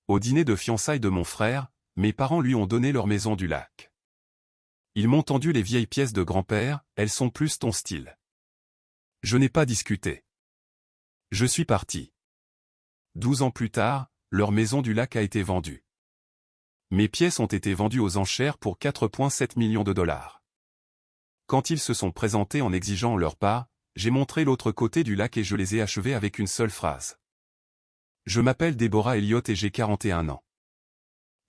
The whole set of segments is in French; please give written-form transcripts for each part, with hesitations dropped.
Au dîner de fiançailles de mon frère, mes parents lui ont donné leur maison du lac. Ils m'ont tendu les vieilles pièces de grand-père, elles sont plus ton style. Je n'ai pas discuté. Je suis parti. 12 ans plus tard, leur maison du lac a été vendue. Mes pièces ont été vendues aux enchères pour 4,7 millions de dollars. Quand ils se sont présentés en exigeant leur part, j'ai montré l'autre côté du lac et je les ai achevés avec une seule phrase. Je m'appelle Deborah Elliott et j'ai 41 ans.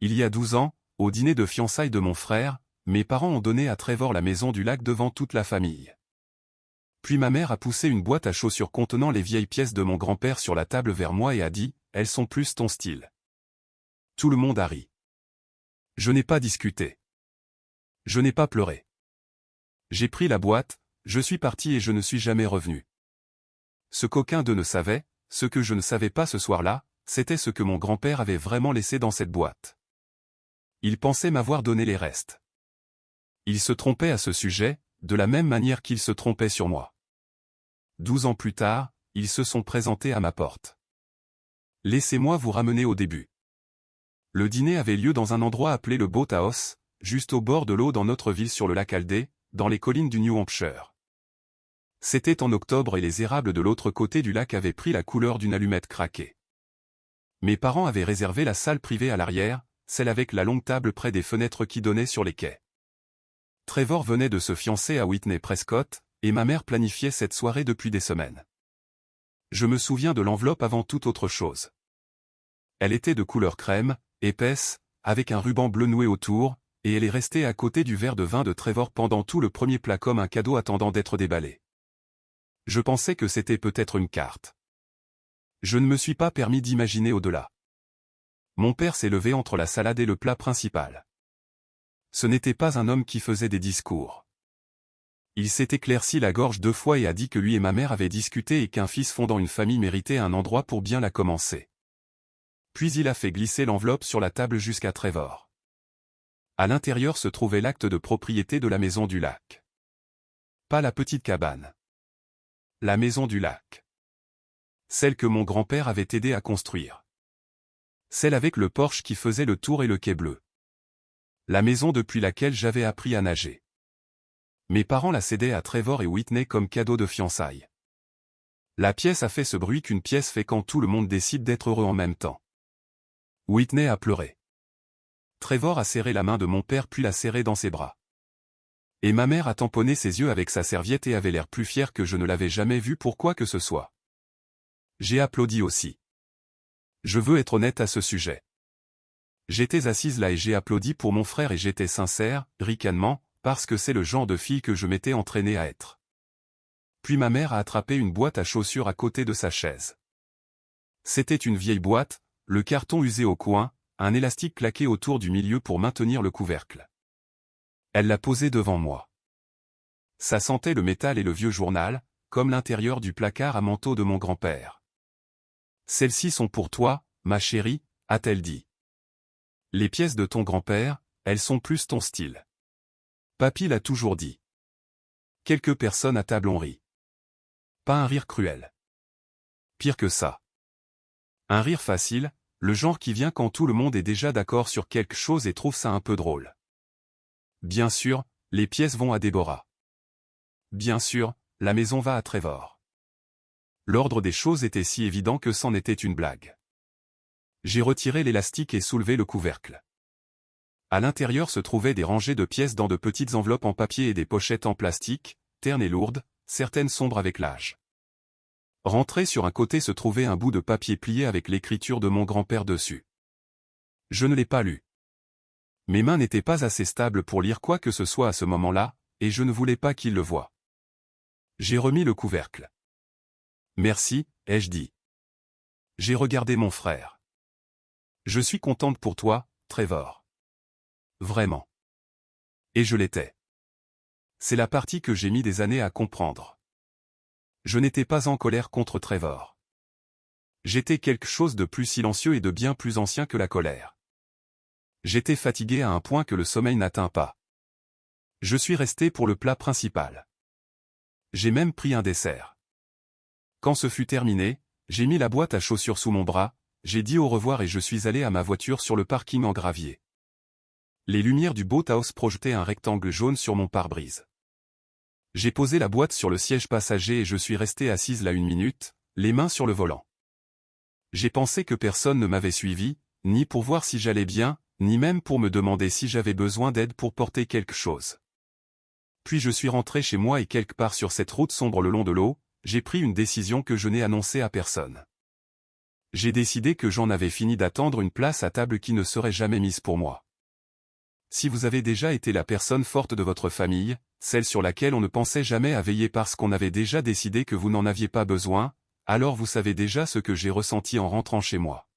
Il y a 12 ans, au dîner de fiançailles de mon frère, mes parents ont donné à Trevor la maison du lac devant toute la famille. Puis ma mère a poussé une boîte à chaussures contenant les vieilles pièces de mon grand-père sur la table vers moi et a dit « Elles sont plus ton style ». Tout le monde a ri. Je n'ai pas discuté. Je n'ai pas pleuré. J'ai pris la boîte, je suis parti et je ne suis jamais revenu. Ce qu'aucun d'eux ne savait, ce que je ne savais pas ce soir-là, c'était ce que mon grand-père avait vraiment laissé dans cette boîte. Il pensait m'avoir donné les restes. Il se trompait à ce sujet, de la même manière qu'il se trompait sur moi. 12 ans plus tard, ils se sont présentés à ma porte. Laissez-moi vous ramener au début. Le dîner avait lieu dans un endroit appelé le Boat House, juste au bord de l'eau dans notre ville sur le lac Aldé, dans les collines du New Hampshire. C'était en octobre et les érables de l'autre côté du lac avaient pris la couleur d'une allumette craquée. Mes parents avaient réservé la salle privée à l'arrière, celle avec la longue table près des fenêtres qui donnaient sur les quais. Trevor venait de se fiancer à Whitney Prescott, et ma mère planifiait cette soirée depuis des semaines. Je me souviens de l'enveloppe avant toute autre chose. Elle était de couleur crème, épaisse, avec un ruban bleu noué autour, et elle est restée à côté du verre de vin de Trevor pendant tout le premier plat comme un cadeau attendant d'être déballé. Je pensais que c'était peut-être une carte. Je ne me suis pas permis d'imaginer au-delà. Mon père s'est levé entre la salade et le plat principal. Ce n'était pas un homme qui faisait des discours. Il s'est éclairci la gorge 2 fois et a dit que lui et ma mère avaient discuté et qu'un fils fondant une famille méritait un endroit pour bien la commencer. Puis il a fait glisser l'enveloppe sur la table jusqu'à Trevor. À l'intérieur se trouvait l'acte de propriété de la maison du lac. Pas la petite cabane. La maison du lac. Celle que mon grand-père avait aidé à construire. Celle avec le porche qui faisait le tour et le quai bleu. La maison depuis laquelle j'avais appris à nager. Mes parents la cédaient à Trevor et Whitney comme cadeau de fiançailles. La pièce a fait ce bruit qu'une pièce fait quand tout le monde décide d'être heureux en même temps. Whitney a pleuré. Trevor a serré la main de mon père puis l'a serrée dans ses bras. Et ma mère a tamponné ses yeux avec sa serviette et avait l'air plus fière que je ne l'avais jamais vue pour quoi que ce soit. J'ai applaudi aussi. Je veux être honnête à ce sujet. J'étais assise là et j'ai applaudi pour mon frère et j'étais sincère, ricanement, parce que c'est le genre de fille que je m'étais entraînée à être. Puis ma mère a attrapé une boîte à chaussures à côté de sa chaise. C'était une vieille boîte, le carton usé au coin, un élastique claqué autour du milieu pour maintenir le couvercle. Elle l'a posé devant moi. Ça sentait le métal et le vieux journal, comme l'intérieur du placard à manteau de mon grand-père. « Celles-ci sont pour toi, ma chérie », a-t-elle dit. « Les pièces de ton grand-père, elles sont plus ton style. » Papy l'a toujours dit. Quelques personnes à table ont ri. Pas un rire cruel. Pire que ça. Un rire facile, le genre qui vient quand tout le monde est déjà d'accord sur quelque chose et trouve ça un peu drôle. Bien sûr, les pièces vont à Deborah. Bien sûr, la maison va à Trevor. L'ordre des choses était si évident que c'en était une blague. J'ai retiré l'élastique et soulevé le couvercle. À l'intérieur se trouvaient des rangées de pièces dans de petites enveloppes en papier et des pochettes en plastique, ternes et lourdes, certaines sombres avec l'âge. Rentré sur un côté se trouvait un bout de papier plié avec l'écriture de mon grand-père dessus. Je ne l'ai pas lu. Mes mains n'étaient pas assez stables pour lire quoi que ce soit à ce moment-là, et je ne voulais pas qu'il le voie. J'ai remis le couvercle. Merci, ai-je dit. J'ai regardé mon frère. Je suis contente pour toi, Trevor. Vraiment. Et je l'étais. C'est la partie que j'ai mis des années à comprendre. Je n'étais pas en colère contre Trevor. J'étais quelque chose de plus silencieux et de bien plus ancien que la colère. J'étais fatigué à un point que le sommeil n'atteint pas. Je suis resté pour le plat principal. J'ai même pris un dessert. Quand ce fut terminé, j'ai mis la boîte à chaussures sous mon bras, j'ai dit au revoir et je suis allé à ma voiture sur le parking en gravier. Les lumières du boathouse projetaient un rectangle jaune sur mon pare-brise. J'ai posé la boîte sur le siège passager et je suis resté assise là 1 minute, les mains sur le volant. J'ai pensé que personne ne m'avait suivi, ni pour voir si j'allais bien, ni même pour me demander si j'avais besoin d'aide pour porter quelque chose. Puis je suis rentré chez moi et quelque part sur cette route sombre le long de l'eau, j'ai pris une décision que je n'ai annoncée à personne. J'ai décidé que j'en avais fini d'attendre une place à table qui ne serait jamais mise pour moi. Si vous avez déjà été la personne forte de votre famille, celle sur laquelle on ne pensait jamais à veiller parce qu'on avait déjà décidé que vous n'en aviez pas besoin, alors vous savez déjà ce que j'ai ressenti en rentrant chez moi.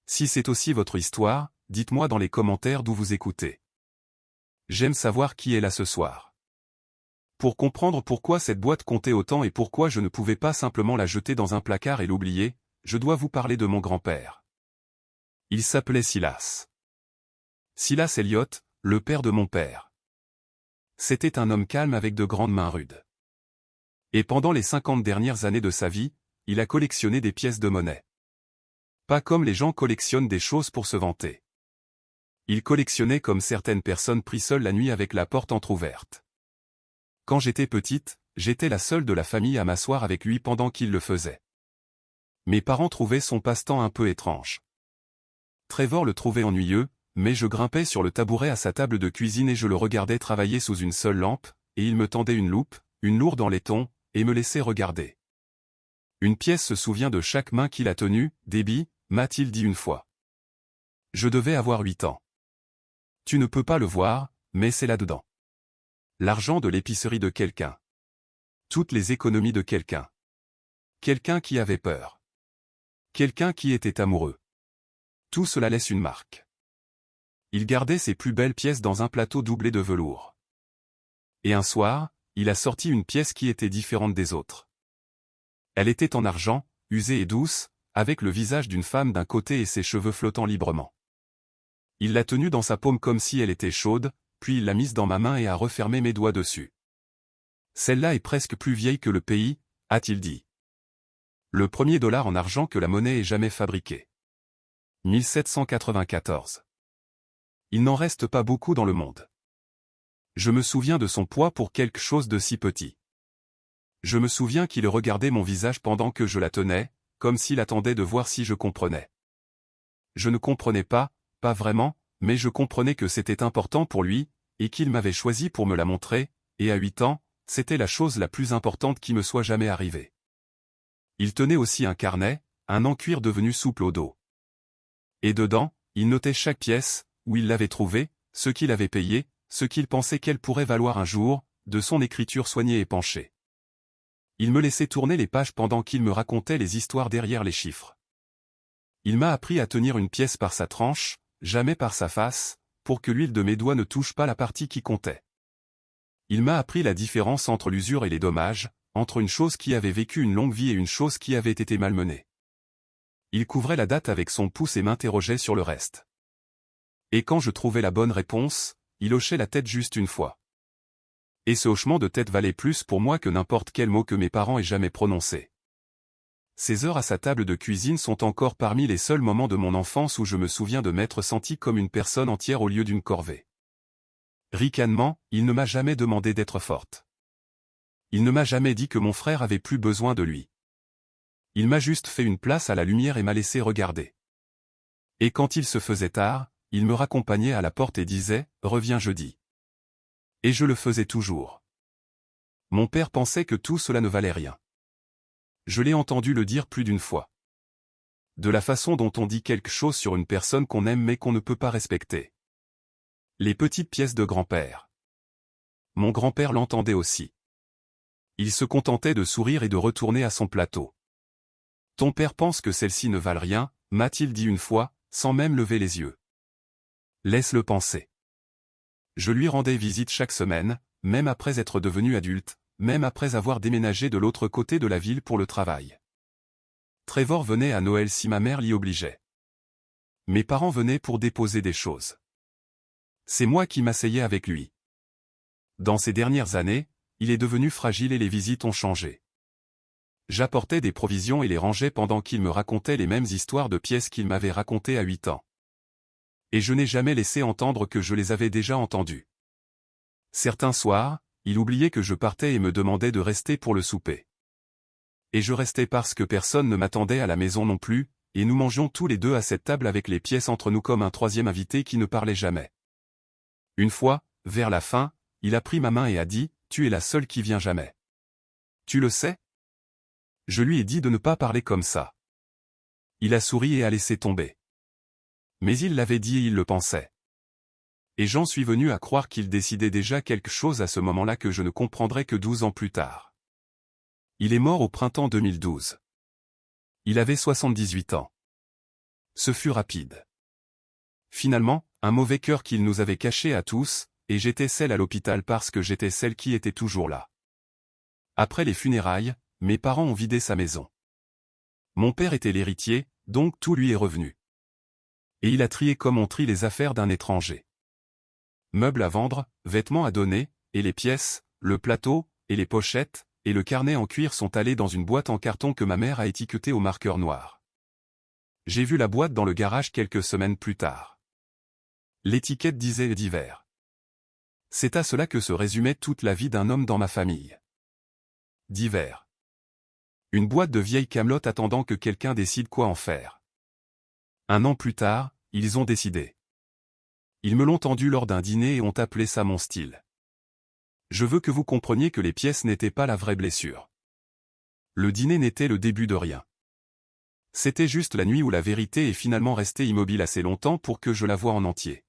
Si c'est aussi votre histoire, dites-moi dans les commentaires d'où vous écoutez. J'aime savoir qui est là ce soir. Pour comprendre pourquoi cette boîte comptait autant et pourquoi je ne pouvais pas simplement la jeter dans un placard et l'oublier, je dois vous parler de mon grand-père. Il s'appelait Silas. Silas Elliott, le père de mon père. C'était un homme calme avec de grandes mains rudes. Et pendant les 50 dernières années de sa vie, il a collectionné des pièces de monnaie. Pas comme les gens collectionnent des choses pour se vanter. Il collectionnait comme certaines personnes pris seules la nuit avec la porte entr'ouverte. Quand j'étais petite, j'étais la seule de la famille à m'asseoir avec lui pendant qu'il le faisait. Mes parents trouvaient son passe-temps un peu étrange. Trevor le trouvait ennuyeux, mais je grimpais sur le tabouret à sa table de cuisine et je le regardais travailler sous une seule lampe, et il me tendait une loupe, une lourde en laiton, et me laissait regarder. Une pièce se souvient de chaque main qu'il a tenue, Debbie, m'a-t-il dit une fois. Je devais avoir 8 ans. Tu ne peux pas le voir, mais c'est là-dedans. L'argent de l'épicerie de quelqu'un. Toutes les économies de quelqu'un. Quelqu'un qui avait peur. Quelqu'un qui était amoureux. Tout cela laisse une marque. Il gardait ses plus belles pièces dans un plateau doublé de velours. Et un soir, il a sorti une pièce qui était différente des autres. Elle était en argent, usée et douce, avec le visage d'une femme d'un côté et ses cheveux flottant librement. Il l'a tenue dans sa paume comme si elle était chaude, puis il l'a mise dans ma main et a refermé mes doigts dessus. Celle-là est presque plus vieille que le pays, a-t-il dit. Le premier dollar en argent que la monnaie ait jamais fabriqué. 1794. Il n'en reste pas beaucoup dans le monde. Je me souviens de son poids pour quelque chose de si petit. Je me souviens qu'il regardait mon visage pendant que je la tenais, comme s'il attendait de voir si je comprenais. Je ne comprenais pas vraiment, mais je comprenais que c'était important pour lui, et qu'il m'avait choisi pour me la montrer, et à 8 ans, c'était la chose la plus importante qui me soit jamais arrivée. Il tenait aussi un carnet, un en cuir devenu souple au dos. Et dedans, il notait chaque pièce, où il l'avait trouvée, ce qu'il avait payé, ce qu'il pensait qu'elle pourrait valoir un jour, de son écriture soignée et penchée. Il me laissait tourner les pages pendant qu'il me racontait les histoires derrière les chiffres. Il m'a appris à tenir une pièce par sa tranche, jamais par sa face, pour que l'huile de mes doigts ne touche pas la partie qui comptait. Il m'a appris la différence entre l'usure et les dommages, entre une chose qui avait vécu une longue vie et une chose qui avait été malmenée. Il couvrait la date avec son pouce et m'interrogeait sur le reste. Et quand je trouvais la bonne réponse, il hochait la tête juste une fois. Et ce hochement de tête valait plus pour moi que n'importe quel mot que mes parents aient jamais prononcé. Ces heures à sa table de cuisine sont encore parmi les seuls moments de mon enfance où je me souviens de m'être senti comme une personne entière au lieu d'une corvée. Ricanement, il ne m'a jamais demandé d'être forte. Il ne m'a jamais dit que mon frère avait plus besoin de lui. Il m'a juste fait une place à la lumière et m'a laissé regarder. Et quand il se faisait tard, il me raccompagnait à la porte et disait « Reviens jeudi ». Et je le faisais toujours. Mon père pensait que tout cela ne valait rien. Je l'ai entendu le dire plus d'une fois. De la façon dont on dit quelque chose sur une personne qu'on aime mais qu'on ne peut pas respecter. Les petites pièces de grand-père. Mon grand-père l'entendait aussi. Il se contentait de sourire et de retourner à son plateau. Ton père pense que celles-ci ne valent rien, m'a-t-il dit une fois, sans même lever les yeux. Laisse-le penser. Je lui rendais visite chaque semaine, même après être devenu adulte, même après avoir déménagé de l'autre côté de la ville pour le travail. Trevor venait à Noël si ma mère l'y obligeait. Mes parents venaient pour déposer des choses. C'est moi qui m'asseyais avec lui. Dans ces dernières années, il est devenu fragile et les visites ont changé. J'apportais des provisions et les rangeais pendant qu'il me racontait les mêmes histoires de pièces qu'il m'avait racontées à 8 ans. Et je n'ai jamais laissé entendre que je les avais déjà entendues. Certains soirs, il oubliait que je partais et me demandait de rester pour le souper. Et je restais parce que personne ne m'attendait à la maison non plus, et nous mangions tous les deux à cette table avec les pièces entre nous comme un troisième invité qui ne parlait jamais. Une fois, vers la fin, il a pris ma main et a dit « Tu es la seule qui vient jamais. Tu le sais ?» Je lui ai dit de ne pas parler comme ça. Il a souri et a laissé tomber. Mais il l'avait dit et il le pensait. Et j'en suis venu à croire qu'il décidait déjà quelque chose à ce moment-là que je ne comprendrais que 12 ans plus tard. Il est mort au printemps 2012. Il avait 78 ans. Ce fut rapide. Finalement, un mauvais cœur qu'il nous avait caché à tous, et j'étais celle à l'hôpital parce que j'étais celle qui était toujours là. Après les funérailles, mes parents ont vidé sa maison. Mon père était l'héritier, donc tout lui est revenu. Et il a trié comme on trie les affaires d'un étranger. Meubles à vendre, vêtements à donner, et les pièces, le plateau, et les pochettes, et le carnet en cuir sont allés dans une boîte en carton que ma mère a étiquetée au marqueur noir. J'ai vu la boîte dans le garage quelques semaines plus tard. L'étiquette disait « divers ». C'est à cela que se résumait toute la vie d'un homme dans ma famille. Divers. Une boîte de vieilles camelotes attendant que quelqu'un décide quoi en faire. Un an plus tard, ils ont décidé. Ils me l'ont tendu lors d'un dîner et ont appelé ça mon style. Je veux que vous compreniez que les pièces n'étaient pas la vraie blessure. Le dîner n'était le début de rien. C'était juste la nuit où la vérité est finalement restée immobile assez longtemps pour que je la voie en entier.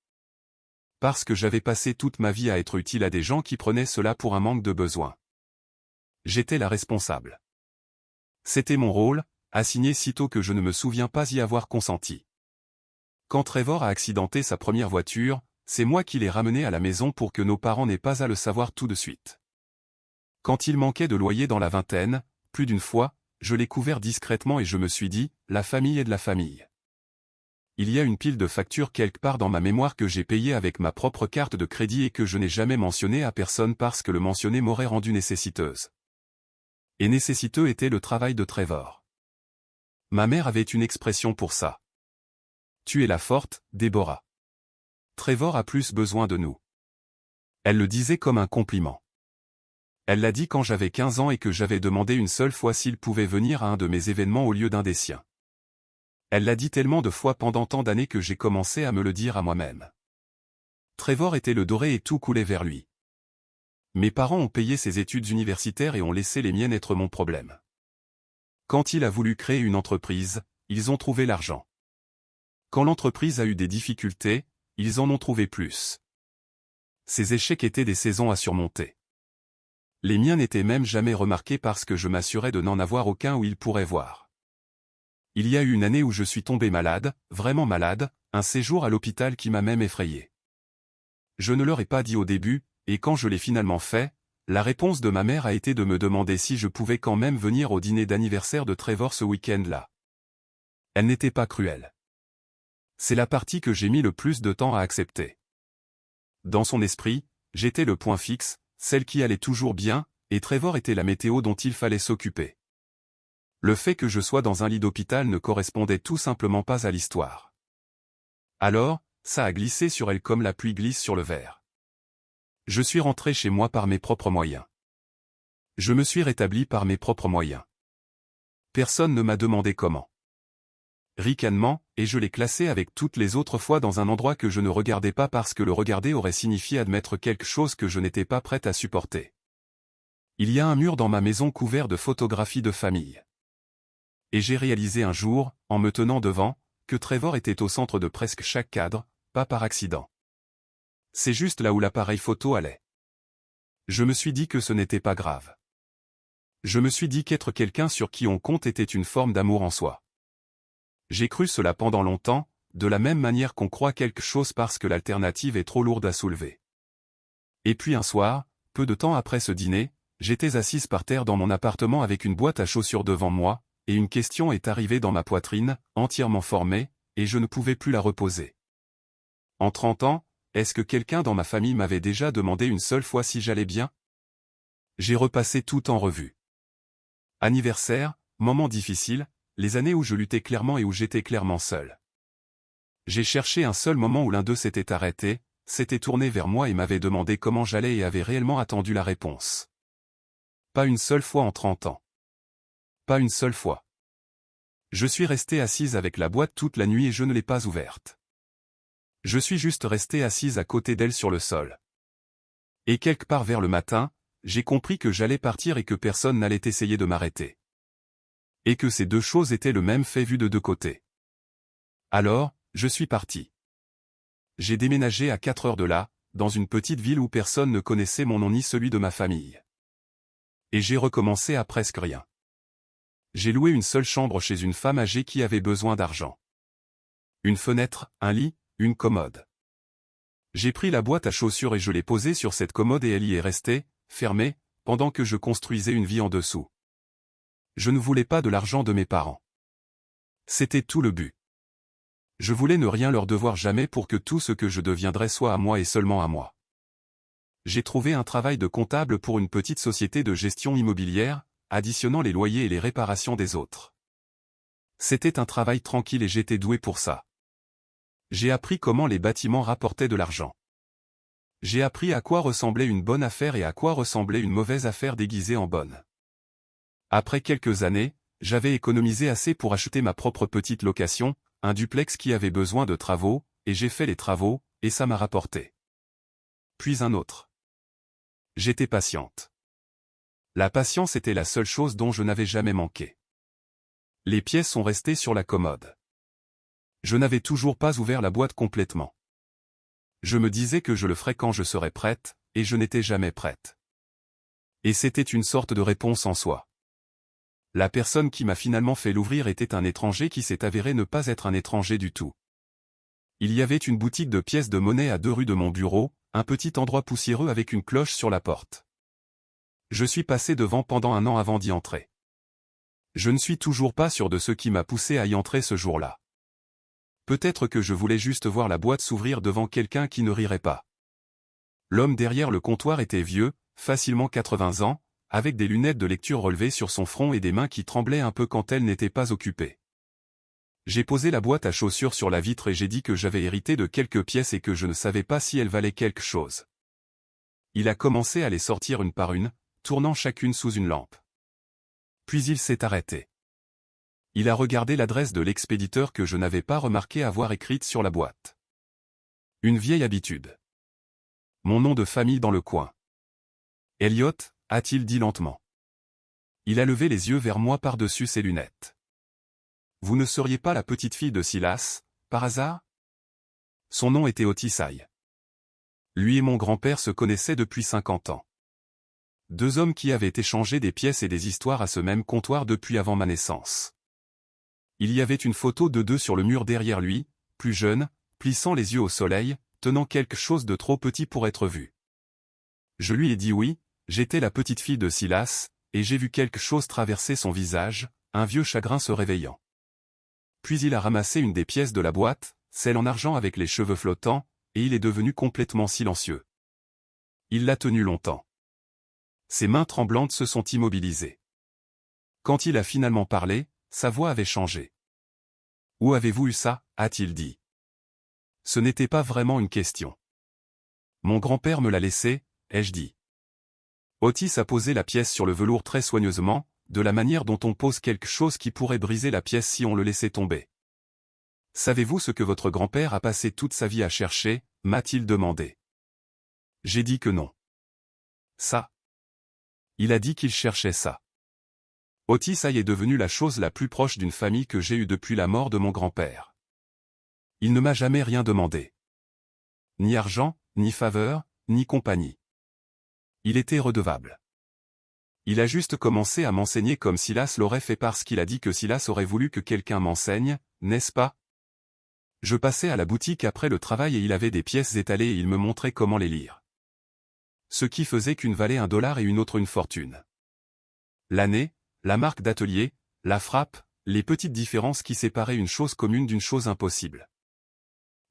Parce que j'avais passé toute ma vie à être utile à des gens qui prenaient cela pour un manque de besoin. J'étais la responsable. C'était mon rôle, assigné sitôt que je ne me souviens pas y avoir consenti. Quand Trevor a accidenté sa première voiture, c'est moi qui l'ai ramené à la maison pour que nos parents n'aient pas à le savoir tout de suite. Quand il manquait de loyer dans la vingtaine, plus d'une fois, je l'ai couvert discrètement et je me suis dit, la famille est de la famille. Il y a une pile de factures quelque part dans ma mémoire que j'ai payée avec ma propre carte de crédit et que je n'ai jamais mentionné à personne parce que le mentionner m'aurait rendue nécessiteuse. Et nécessiteux était le travail de Trevor. Ma mère avait une expression pour ça. Tu es la forte, Déborah. Trevor a plus besoin de nous. Elle le disait comme un compliment. Elle l'a dit quand j'avais 15 ans et que j'avais demandé une seule fois s'il pouvait venir à un de mes événements au lieu d'un des siens. Elle l'a dit tellement de fois pendant tant d'années que j'ai commencé à me le dire à moi-même. Trevor était le doré et tout coulait vers lui. Mes parents ont payé ses études universitaires et ont laissé les miennes être mon problème. Quand il a voulu créer une entreprise, ils ont trouvé l'argent. Quand l'entreprise a eu des difficultés, ils en ont trouvé plus. Ces échecs étaient des saisons à surmonter. Les miens n'étaient même jamais remarqués parce que je m'assurais de n'en avoir aucun où ils pourraient voir. Il y a eu une année où je suis tombé malade, vraiment malade, un séjour à l'hôpital qui m'a même effrayé. Je ne leur ai pas dit au début, et quand je l'ai finalement fait, la réponse de ma mère a été de me demander si je pouvais quand même venir au dîner d'anniversaire de Trevor ce week-end-là. Elle n'était pas cruelle. C'est la partie que j'ai mis le plus de temps à accepter. Dans son esprit, j'étais le point fixe, celle qui allait toujours bien, et Trevor était la météo dont il fallait s'occuper. Le fait que je sois dans un lit d'hôpital ne correspondait tout simplement pas à l'histoire. Alors, ça a glissé sur elle comme la pluie glisse sur le verre. Je suis rentré chez moi par mes propres moyens. Je me suis rétabli par mes propres moyens. Personne ne m'a demandé comment. Ricanement, et je l'ai classé avec toutes les autres fois dans un endroit que je ne regardais pas parce que le regarder aurait signifié admettre quelque chose que je n'étais pas prête à supporter. Il y a un mur dans ma maison couvert de photographies de famille. Et j'ai réalisé un jour, en me tenant devant, que Trevor était au centre de presque chaque cadre, pas par accident. C'est juste là où l'appareil photo allait. Je me suis dit que ce n'était pas grave. Je me suis dit qu'être quelqu'un sur qui on compte était une forme d'amour en soi. J'ai cru cela pendant longtemps, de la même manière qu'on croit quelque chose parce que l'alternative est trop lourde à soulever. Et puis un soir, peu de temps après ce dîner, j'étais assise par terre dans mon appartement avec une boîte à chaussures devant moi, et une question est arrivée dans ma poitrine, entièrement formée, et je ne pouvais plus la reposer. En 30 ans, est-ce que quelqu'un dans ma famille m'avait déjà demandé une seule fois si j'allais bien? J'ai repassé tout en revue. Anniversaire, moment difficile, les années où je luttais clairement et où j'étais clairement seul. J'ai cherché un seul moment où l'un d'eux s'était arrêté, s'était tourné vers moi et m'avait demandé comment j'allais et avait réellement attendu la réponse. Pas une seule fois en 30 ans. Pas une seule fois. Je suis resté assise avec la boîte toute la nuit et je ne l'ai pas ouverte. Je suis juste resté assise à côté d'elle sur le sol. Et quelque part vers le matin, j'ai compris que j'allais partir et que personne n'allait essayer de m'arrêter. Et que ces deux choses étaient le même fait vu de deux côtés. Alors, je suis parti. J'ai déménagé à 4 heures de là, dans une petite ville où personne ne connaissait mon nom ni celui de ma famille. Et j'ai recommencé à presque rien. J'ai loué une seule chambre chez une femme âgée qui avait besoin d'argent. Une fenêtre, un lit, une commode. J'ai pris la boîte à chaussures et je l'ai posée sur cette commode et elle y est restée, fermée, pendant que je construisais une vie en dessous. Je ne voulais pas de l'argent de mes parents. C'était tout le but. Je voulais ne rien leur devoir jamais pour que tout ce que je deviendrais soit à moi et seulement à moi. J'ai trouvé un travail de comptable pour une petite société de gestion immobilière, additionnant les loyers et les réparations des autres. C'était un travail tranquille et j'étais doué pour ça. J'ai appris comment les bâtiments rapportaient de l'argent. J'ai appris à quoi ressemblait une bonne affaire et à quoi ressemblait une mauvaise affaire déguisée en bonne. Après quelques années, j'avais économisé assez pour acheter ma propre petite location, un duplex qui avait besoin de travaux, et j'ai fait les travaux, et ça m'a rapporté. Puis un autre. J'étais patiente. La patience était la seule chose dont je n'avais jamais manqué. Les pièces sont restées sur la commode. Je n'avais toujours pas ouvert la boîte complètement. Je me disais que je le ferais quand je serais prête, et je n'étais jamais prête. Et c'était une sorte de réponse en soi. La personne qui m'a finalement fait l'ouvrir était un étranger qui s'est avéré ne pas être un étranger du tout. Il y avait une boutique de pièces de monnaie à 2 rues de mon bureau, un petit endroit poussiéreux avec une cloche sur la porte. Je suis passé devant pendant 1 an avant d'y entrer. Je ne suis toujours pas sûr de ce qui m'a poussé à y entrer ce jour-là. Peut-être que je voulais juste voir la boîte s'ouvrir devant quelqu'un qui ne rirait pas. L'homme derrière le comptoir était vieux, facilement 80 ans, avec des lunettes de lecture relevées sur son front et des mains qui tremblaient un peu quand elles n'étaient pas occupées. J'ai posé la boîte à chaussures sur la vitre et j'ai dit que j'avais hérité de quelques pièces et que je ne savais pas si elles valaient quelque chose. Il a commencé à les sortir une par une, tournant chacune sous une lampe. Puis il s'est arrêté. Il a regardé l'adresse de l'expéditeur que je n'avais pas remarqué avoir écrite sur la boîte. Une vieille habitude. Mon nom de famille dans le coin. Elliot, a-t-il dit lentement. Il a levé les yeux vers moi par-dessus ses lunettes. Vous ne seriez pas la petite fille de Silas, par hasard? Son nom était Otisai. Lui et mon grand-père se connaissaient depuis 50 ans. 2 hommes qui avaient échangé des pièces et des histoires à ce même comptoir depuis avant ma naissance. Il y avait une photo de 2 sur le mur derrière lui, plus jeune, plissant les yeux au soleil, tenant quelque chose de trop petit pour être vu. Je lui ai dit oui, j'étais la petite fille de Silas, et j'ai vu quelque chose traverser son visage, un vieux chagrin se réveillant. Puis il a ramassé une des pièces de la boîte, celle en argent avec les cheveux flottants, et il est devenu complètement silencieux. Il l'a tenue longtemps. Ses mains tremblantes se sont immobilisées. Quand il a finalement parlé, sa voix avait changé. « Où avez-vous eu ça ?» a-t-il dit. Ce n'était pas vraiment une question. Mon grand-père me l'a laissé, ai-je dit. Otis a posé la pièce sur le velours très soigneusement, de la manière dont on pose quelque chose qui pourrait briser la pièce si on le laissait tomber. « Savez-vous ce que votre grand-père a passé toute sa vie à chercher ?» m'a-t-il demandé. J'ai dit que non. Ça. Il a dit qu'il cherchait ça. Otisai est devenu la chose la plus proche d'une famille que j'ai eue depuis la mort de mon grand-père. Il ne m'a jamais rien demandé. Ni argent, ni faveur, ni compagnie. Il était redevable. Il a juste commencé à m'enseigner comme Silas l'aurait fait parce qu'il a dit que Silas aurait voulu que quelqu'un m'enseigne, n'est-ce pas? Je passais à la boutique après le travail et il avait des pièces étalées et il me montrait comment les lire. Ce qui faisait qu'une valait $1 et une autre une fortune. L'année, la marque d'atelier, la frappe, les petites différences qui séparaient une chose commune d'une chose impossible.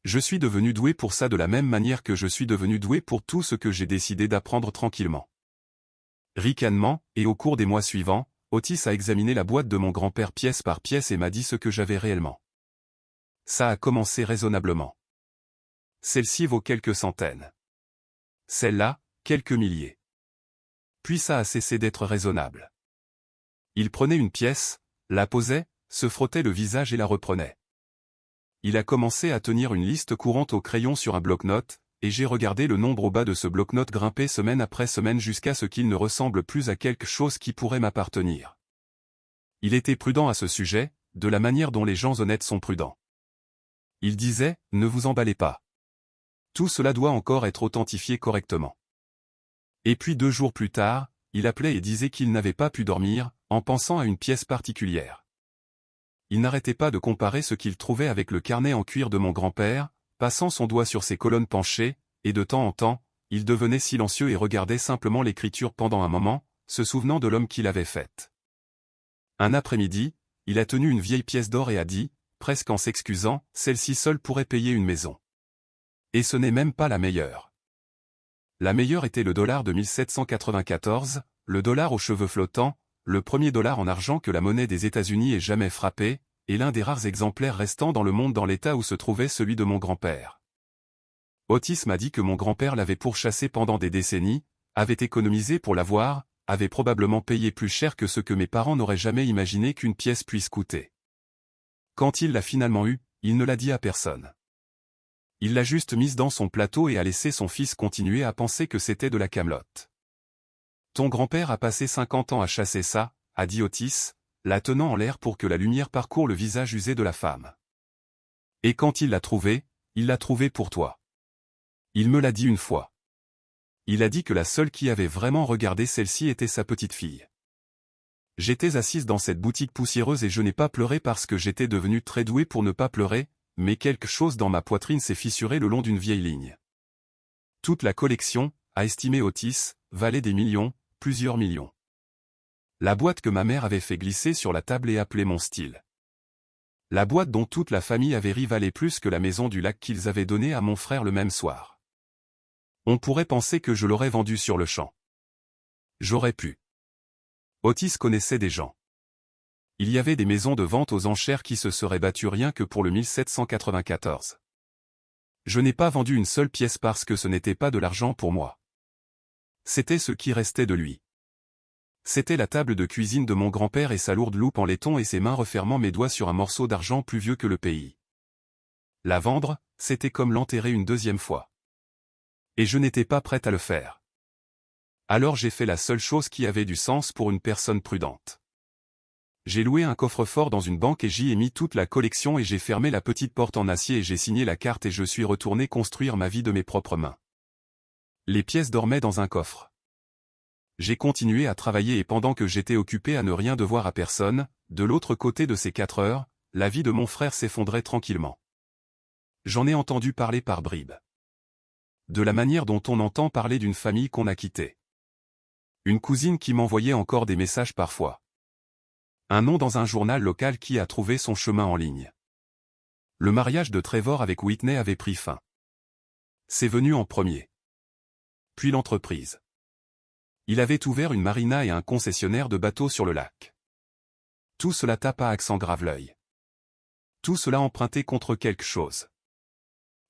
Je suis devenu doué pour ça de la même manière que je suis devenu doué pour tout ce que j'ai décidé d'apprendre tranquillement. Ricanement, et au cours des mois suivants, Otis a examiné la boîte de mon grand-père pièce par pièce et m'a dit ce que j'avais réellement. Ça a commencé raisonnablement. Celle-ci vaut quelques centaines. Celle-là, quelques milliers. Puis ça a cessé d'être raisonnable. Il prenait une pièce, la posait, se frottait le visage et la reprenait. Il a commencé à tenir une liste courante au crayon sur un bloc-notes, et j'ai regardé le nombre au bas de ce bloc-notes grimper semaine après semaine jusqu'à ce qu'il ne ressemble plus à quelque chose qui pourrait m'appartenir. Il était prudent à ce sujet, de la manière dont les gens honnêtes sont prudents. Il disait, ne vous emballez pas. Tout cela doit encore être authentifié correctement. Et puis 2 jours plus tard, il appelait et disait qu'il n'avait pas pu dormir, en pensant à une pièce particulière. Il n'arrêtait pas de comparer ce qu'il trouvait avec le carnet en cuir de mon grand-père, passant son doigt sur ses colonnes penchées, et de temps en temps, il devenait silencieux et regardait simplement l'écriture pendant un moment, se souvenant de l'homme qui l'avait faite. Un après-midi, il a tenu une vieille pièce d'or et a dit, presque en s'excusant, celle-ci seule pourrait payer une maison. Et ce n'est même pas la meilleure. La meilleure était le dollar de 1794, le dollar aux cheveux flottants, le premier dollar en argent que la monnaie des États-Unis ait jamais frappé, et l'un des rares exemplaires restants dans le monde dans l'état où se trouvait celui de mon grand-père. Otis m'a dit que mon grand-père l'avait pourchassé pendant des décennies, avait économisé pour l'avoir, avait probablement payé plus cher que ce que mes parents n'auraient jamais imaginé qu'une pièce puisse coûter. Quand il l'a finalement eue, il ne l'a dit à personne. Il l'a juste mise dans son plateau et a laissé son fils continuer à penser que c'était de la camelote. Ton grand-père a passé 50 ans à chasser ça, a dit Otis, la tenant en l'air pour que la lumière parcourt le visage usé de la femme. Et quand il l'a trouvée pour toi. Il me l'a dit une fois. Il a dit que la seule qui avait vraiment regardé celle-ci était sa petite fille. J'étais assise dans cette boutique poussiéreuse et je n'ai pas pleuré parce que j'étais devenu très doué pour ne pas pleurer, mais quelque chose dans ma poitrine s'est fissuré le long d'une vieille ligne. Toute la collection, a estimé Otis, valait des millions, plusieurs millions. La boîte que ma mère avait fait glisser sur la table et appelée mon style. La boîte dont toute la famille avait ri valait plus que la maison du lac qu'ils avaient donnée à mon frère le même soir. On pourrait penser que je l'aurais vendue sur le champ. J'aurais pu. Otis connaissait des gens. Il y avait des maisons de vente aux enchères qui se seraient battues rien que pour le 1794. Je n'ai pas vendu une seule pièce parce que ce n'était pas de l'argent pour moi. C'était ce qui restait de lui. C'était la table de cuisine de mon grand-père et sa lourde loupe en laiton et ses mains refermant mes doigts sur un morceau d'argent plus vieux que le pays. La vendre, c'était comme l'enterrer une deuxième fois. Et je n'étais pas prête à le faire. Alors j'ai fait la seule chose qui avait du sens pour une personne prudente. J'ai loué un coffre-fort dans une banque et j'y ai mis toute la collection et j'ai fermé la petite porte en acier et j'ai signé la carte et je suis retourné construire ma vie de mes propres mains. Les pièces dormaient dans un coffre. J'ai continué à travailler et pendant que j'étais occupé à ne rien devoir à personne, de l'autre côté de ces 4 heures, la vie de mon frère s'effondrait tranquillement. J'en ai entendu parler par bribes. De la manière dont on entend parler d'une famille qu'on a quittée. Une cousine qui m'envoyait encore des messages parfois. Un nom dans un journal local qui a trouvé son chemin en ligne. Le mariage de Trevor avec Whitney avait pris fin. C'est venu en premier. Puis l'entreprise. Il avait ouvert une marina et un concessionnaire de bateaux sur le lac. Tout cela tape à accent grave l'œil. Tout cela emprunté contre quelque chose.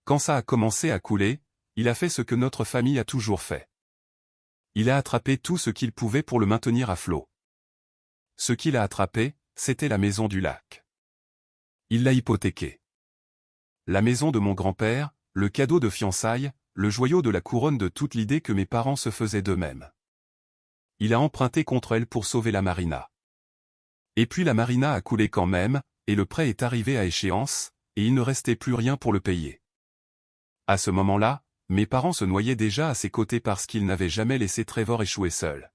Quand ça a commencé à couler, il a fait ce que notre famille a toujours fait. Il a attrapé tout ce qu'il pouvait pour le maintenir à flot. Ce qu'il a attrapé, c'était la maison du lac. Il l'a hypothéquée. La maison de mon grand-père, le cadeau de fiançailles, le joyau de la couronne de toute l'idée que mes parents se faisaient d'eux-mêmes. Il a emprunté contre elle pour sauver la marina. Et puis la marina a coulé quand même, et le prêt est arrivé à échéance, et il ne restait plus rien pour le payer. À ce moment-là, mes parents se noyaient déjà à ses côtés parce qu'ils n'avaient jamais laissé Trevor échouer seul.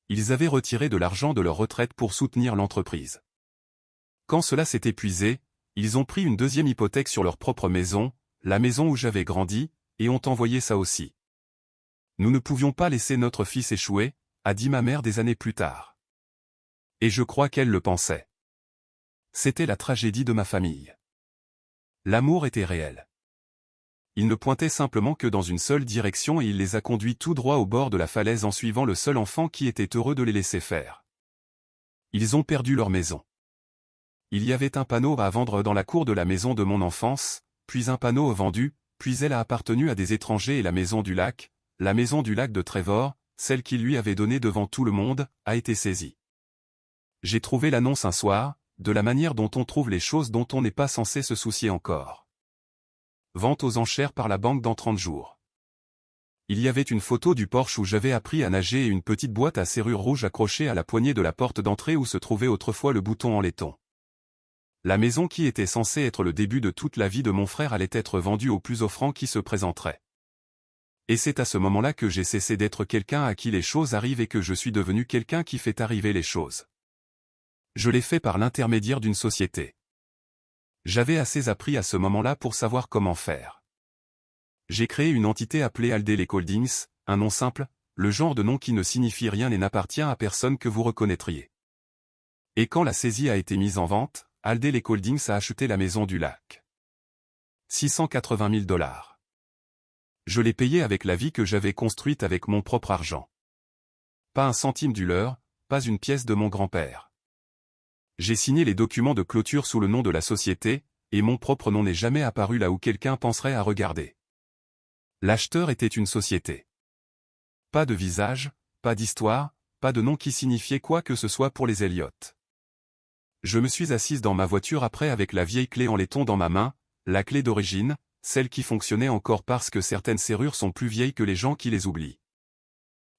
Ils avaient retiré de l'argent de leur retraite pour soutenir l'entreprise. Quand cela s'est épuisé, ils ont pris une deuxième hypothèque sur leur propre maison, la maison où j'avais grandi, et ont envoyé ça aussi. Nous ne pouvions pas laisser notre fils échouer, a dit ma mère des années plus tard. Et je crois qu'elle le pensait. C'était la tragédie de ma famille. L'amour était réel. Il ne pointait simplement que dans une seule direction et il les a conduits tout droit au bord de la falaise en suivant le seul enfant qui était heureux de les laisser faire. Ils ont perdu leur maison. Il y avait un panneau à vendre dans la cour de la maison de mon enfance, puis un panneau vendu, puis elle a appartenu à des étrangers et la maison du lac de Trevor, celle qui lui avait donné devant tout le monde, a été saisie. J'ai trouvé l'annonce un soir, de la manière dont on trouve les choses dont on n'est pas censé se soucier encore. Vente aux enchères par la banque dans 30 jours. Il y avait une photo du porche où j'avais appris à nager et une petite boîte à serrure rouge accrochée à la poignée de la porte d'entrée où se trouvait autrefois le bouton en laiton. La maison qui était censée être le début de toute la vie de mon frère allait être vendue au plus offrant qui se présenterait. Et c'est à ce moment-là que j'ai cessé d'être quelqu'un à qui les choses arrivent et que je suis devenu quelqu'un qui fait arriver les choses. Je l'ai fait par l'intermédiaire d'une société. J'avais assez appris à ce moment-là pour savoir comment faire. J'ai créé une entité appelée Aldel Holdings, un nom simple, le genre de nom qui ne signifie rien et n'appartient à personne que vous reconnaîtriez. Et quand la saisie a été mise en vente, Aldel Holdings a acheté la maison du lac. 680 000 $. Je l'ai payé avec la vie que j'avais construite avec mon propre argent. Pas un centime du leur, pas une pièce de mon grand-père. J'ai signé les documents de clôture sous le nom de la société, et mon propre nom n'est jamais apparu là où quelqu'un penserait à regarder. L'acheteur était une société. Pas de visage, pas d'histoire, pas de nom qui signifiait quoi que ce soit pour les Elliott. Je me suis assise dans ma voiture après avec la vieille clé en laiton dans ma main, la clé d'origine, celle qui fonctionnait encore parce que certaines serrures sont plus vieilles que les gens qui les oublient.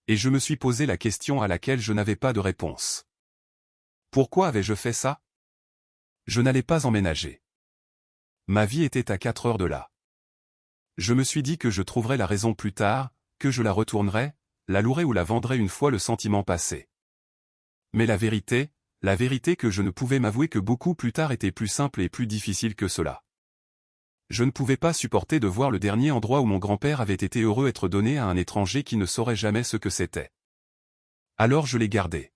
Et je me suis posé la question à laquelle je n'avais pas de réponse. Pourquoi avais-je fait ça? Je n'allais pas emménager. Ma vie était à 4 heures de là. Je me suis dit que je trouverais la raison plus tard, que je la retournerais, la louerais ou la vendrais une fois le sentiment passé. Mais la vérité que je ne pouvais m'avouer que beaucoup plus tard était plus simple et plus difficile que cela. Je ne pouvais pas supporter de voir le dernier endroit où mon grand-père avait été heureux être donné à un étranger qui ne saurait jamais ce que c'était. Alors je l'ai gardé.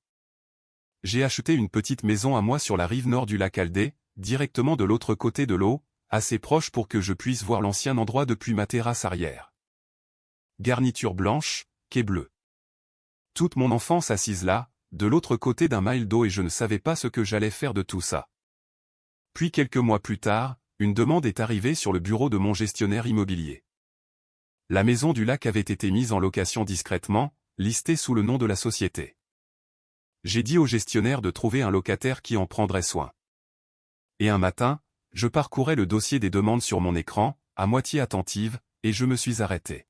J'ai acheté une petite maison à moi sur la rive nord du lac Aldé, directement de l'autre côté de l'eau, assez proche pour que je puisse voir l'ancien endroit depuis ma terrasse arrière. Garniture blanche, quai bleu. Toute mon enfance assise là, de l'autre côté d'un mile d'eau et je ne savais pas ce que j'allais faire de tout ça. Puis quelques mois plus tard, une demande est arrivée sur le bureau de mon gestionnaire immobilier. La maison du lac avait été mise en location discrètement, listée sous le nom de la société. J'ai dit au gestionnaire de trouver un locataire qui en prendrait soin. Et un matin, je parcourais le dossier des demandes sur mon écran, à moitié attentive, et je me suis arrêté.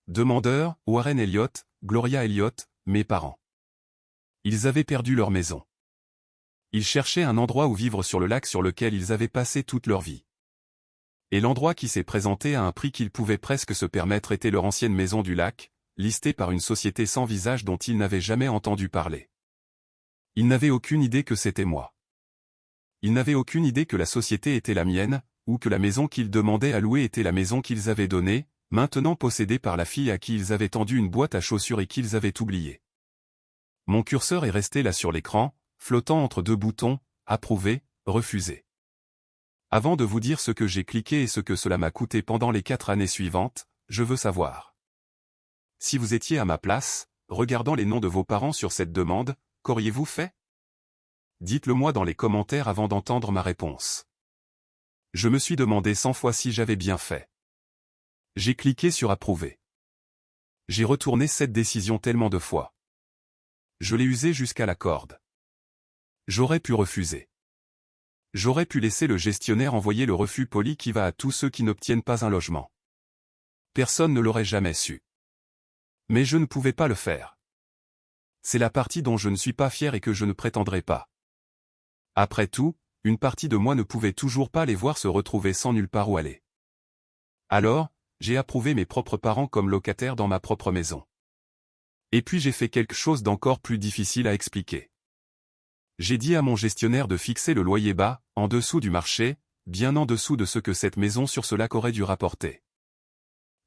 Demandeurs, Warren Elliott, Gloria Elliott, mes parents. Ils avaient perdu leur maison. Ils cherchaient un endroit où vivre sur le lac sur lequel ils avaient passé toute leur vie. Et l'endroit qui s'est présenté à un prix qu'ils pouvaient presque se permettre était leur ancienne maison du lac, listée par une société sans visage dont ils n'avaient jamais entendu parler. Ils n'avaient aucune idée que c'était moi. Ils n'avaient aucune idée que la société était la mienne, ou que la maison qu'ils demandaient à louer était la maison qu'ils avaient donnée, maintenant possédée par la fille à qui ils avaient tendu une boîte à chaussures et qu'ils avaient oubliée. Mon curseur est resté là sur l'écran, flottant entre deux boutons, approuver, refuser. Avant de vous dire ce que j'ai cliqué et ce que cela m'a coûté pendant les 4 années suivantes, je veux savoir. Si vous étiez à ma place, regardant les noms de vos parents sur cette demande, qu'auriez-vous fait? Dites-le moi dans les commentaires avant d'entendre ma réponse. Je me suis demandé 100 fois si j'avais bien fait. J'ai cliqué sur approuver. J'ai retourné cette décision tellement de fois. Je l'ai usée jusqu'à la corde. J'aurais pu refuser. J'aurais pu laisser le gestionnaire envoyer le refus poli qui va à tous ceux qui n'obtiennent pas un logement. Personne ne l'aurait jamais su. Mais je ne pouvais pas le faire. C'est la partie dont je ne suis pas fier et que je ne prétendrai pas. Après tout, une partie de moi ne pouvait toujours pas les voir se retrouver sans nulle part où aller. Alors, j'ai approuvé mes propres parents comme locataires dans ma propre maison. Et puis j'ai fait quelque chose d'encore plus difficile à expliquer. J'ai dit à mon gestionnaire de fixer le loyer bas, en dessous du marché, bien en dessous de ce que cette maison sur ce lac aurait dû rapporter.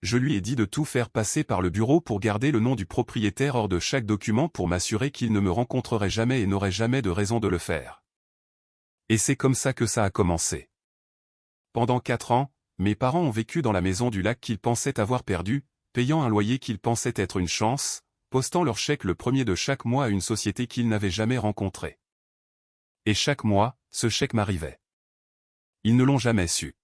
Je lui ai dit de tout faire passer par le bureau pour garder le nom du propriétaire hors de chaque document pour m'assurer qu'il ne me rencontrerait jamais et n'aurait jamais de raison de le faire. Et c'est comme ça que ça a commencé. Pendant 4 ans, mes parents ont vécu dans la maison du lac qu'ils pensaient avoir perdue, payant un loyer qu'ils pensaient être une chance, postant leur chèque le premier de chaque mois à une société qu'ils n'avaient jamais rencontrée. Et chaque mois, ce chèque m'arrivait. Ils ne l'ont jamais su.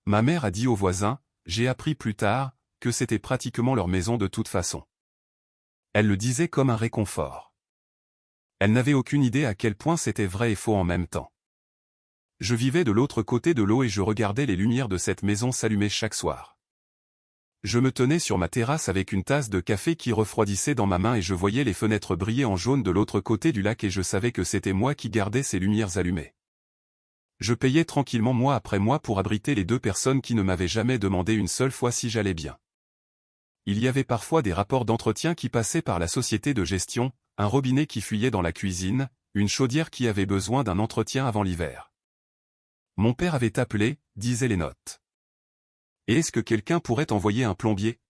Ma mère a dit aux voisins, j'ai appris plus tard, que c'était pratiquement leur maison de toute façon. Elle le disait comme un réconfort. Elle n'avait aucune idée à quel point c'était vrai et faux en même temps. Je vivais de l'autre côté de l'eau et je regardais les lumières de cette maison s'allumer chaque soir. Je me tenais sur ma terrasse avec une tasse de café qui refroidissait dans ma main et je voyais les fenêtres briller en jaune de l'autre côté du lac et je savais que c'était moi qui gardais ces lumières allumées. Je payais tranquillement mois après mois pour abriter les 2 personnes qui ne m'avaient jamais demandé une seule fois si j'allais bien. Il y avait parfois des rapports d'entretien qui passaient par la société de gestion, un robinet qui fuyait dans la cuisine, une chaudière qui avait besoin d'un entretien avant l'hiver. Mon père avait appelé, disaient les notes. Et est-ce que quelqu'un pourrait envoyer un plombier?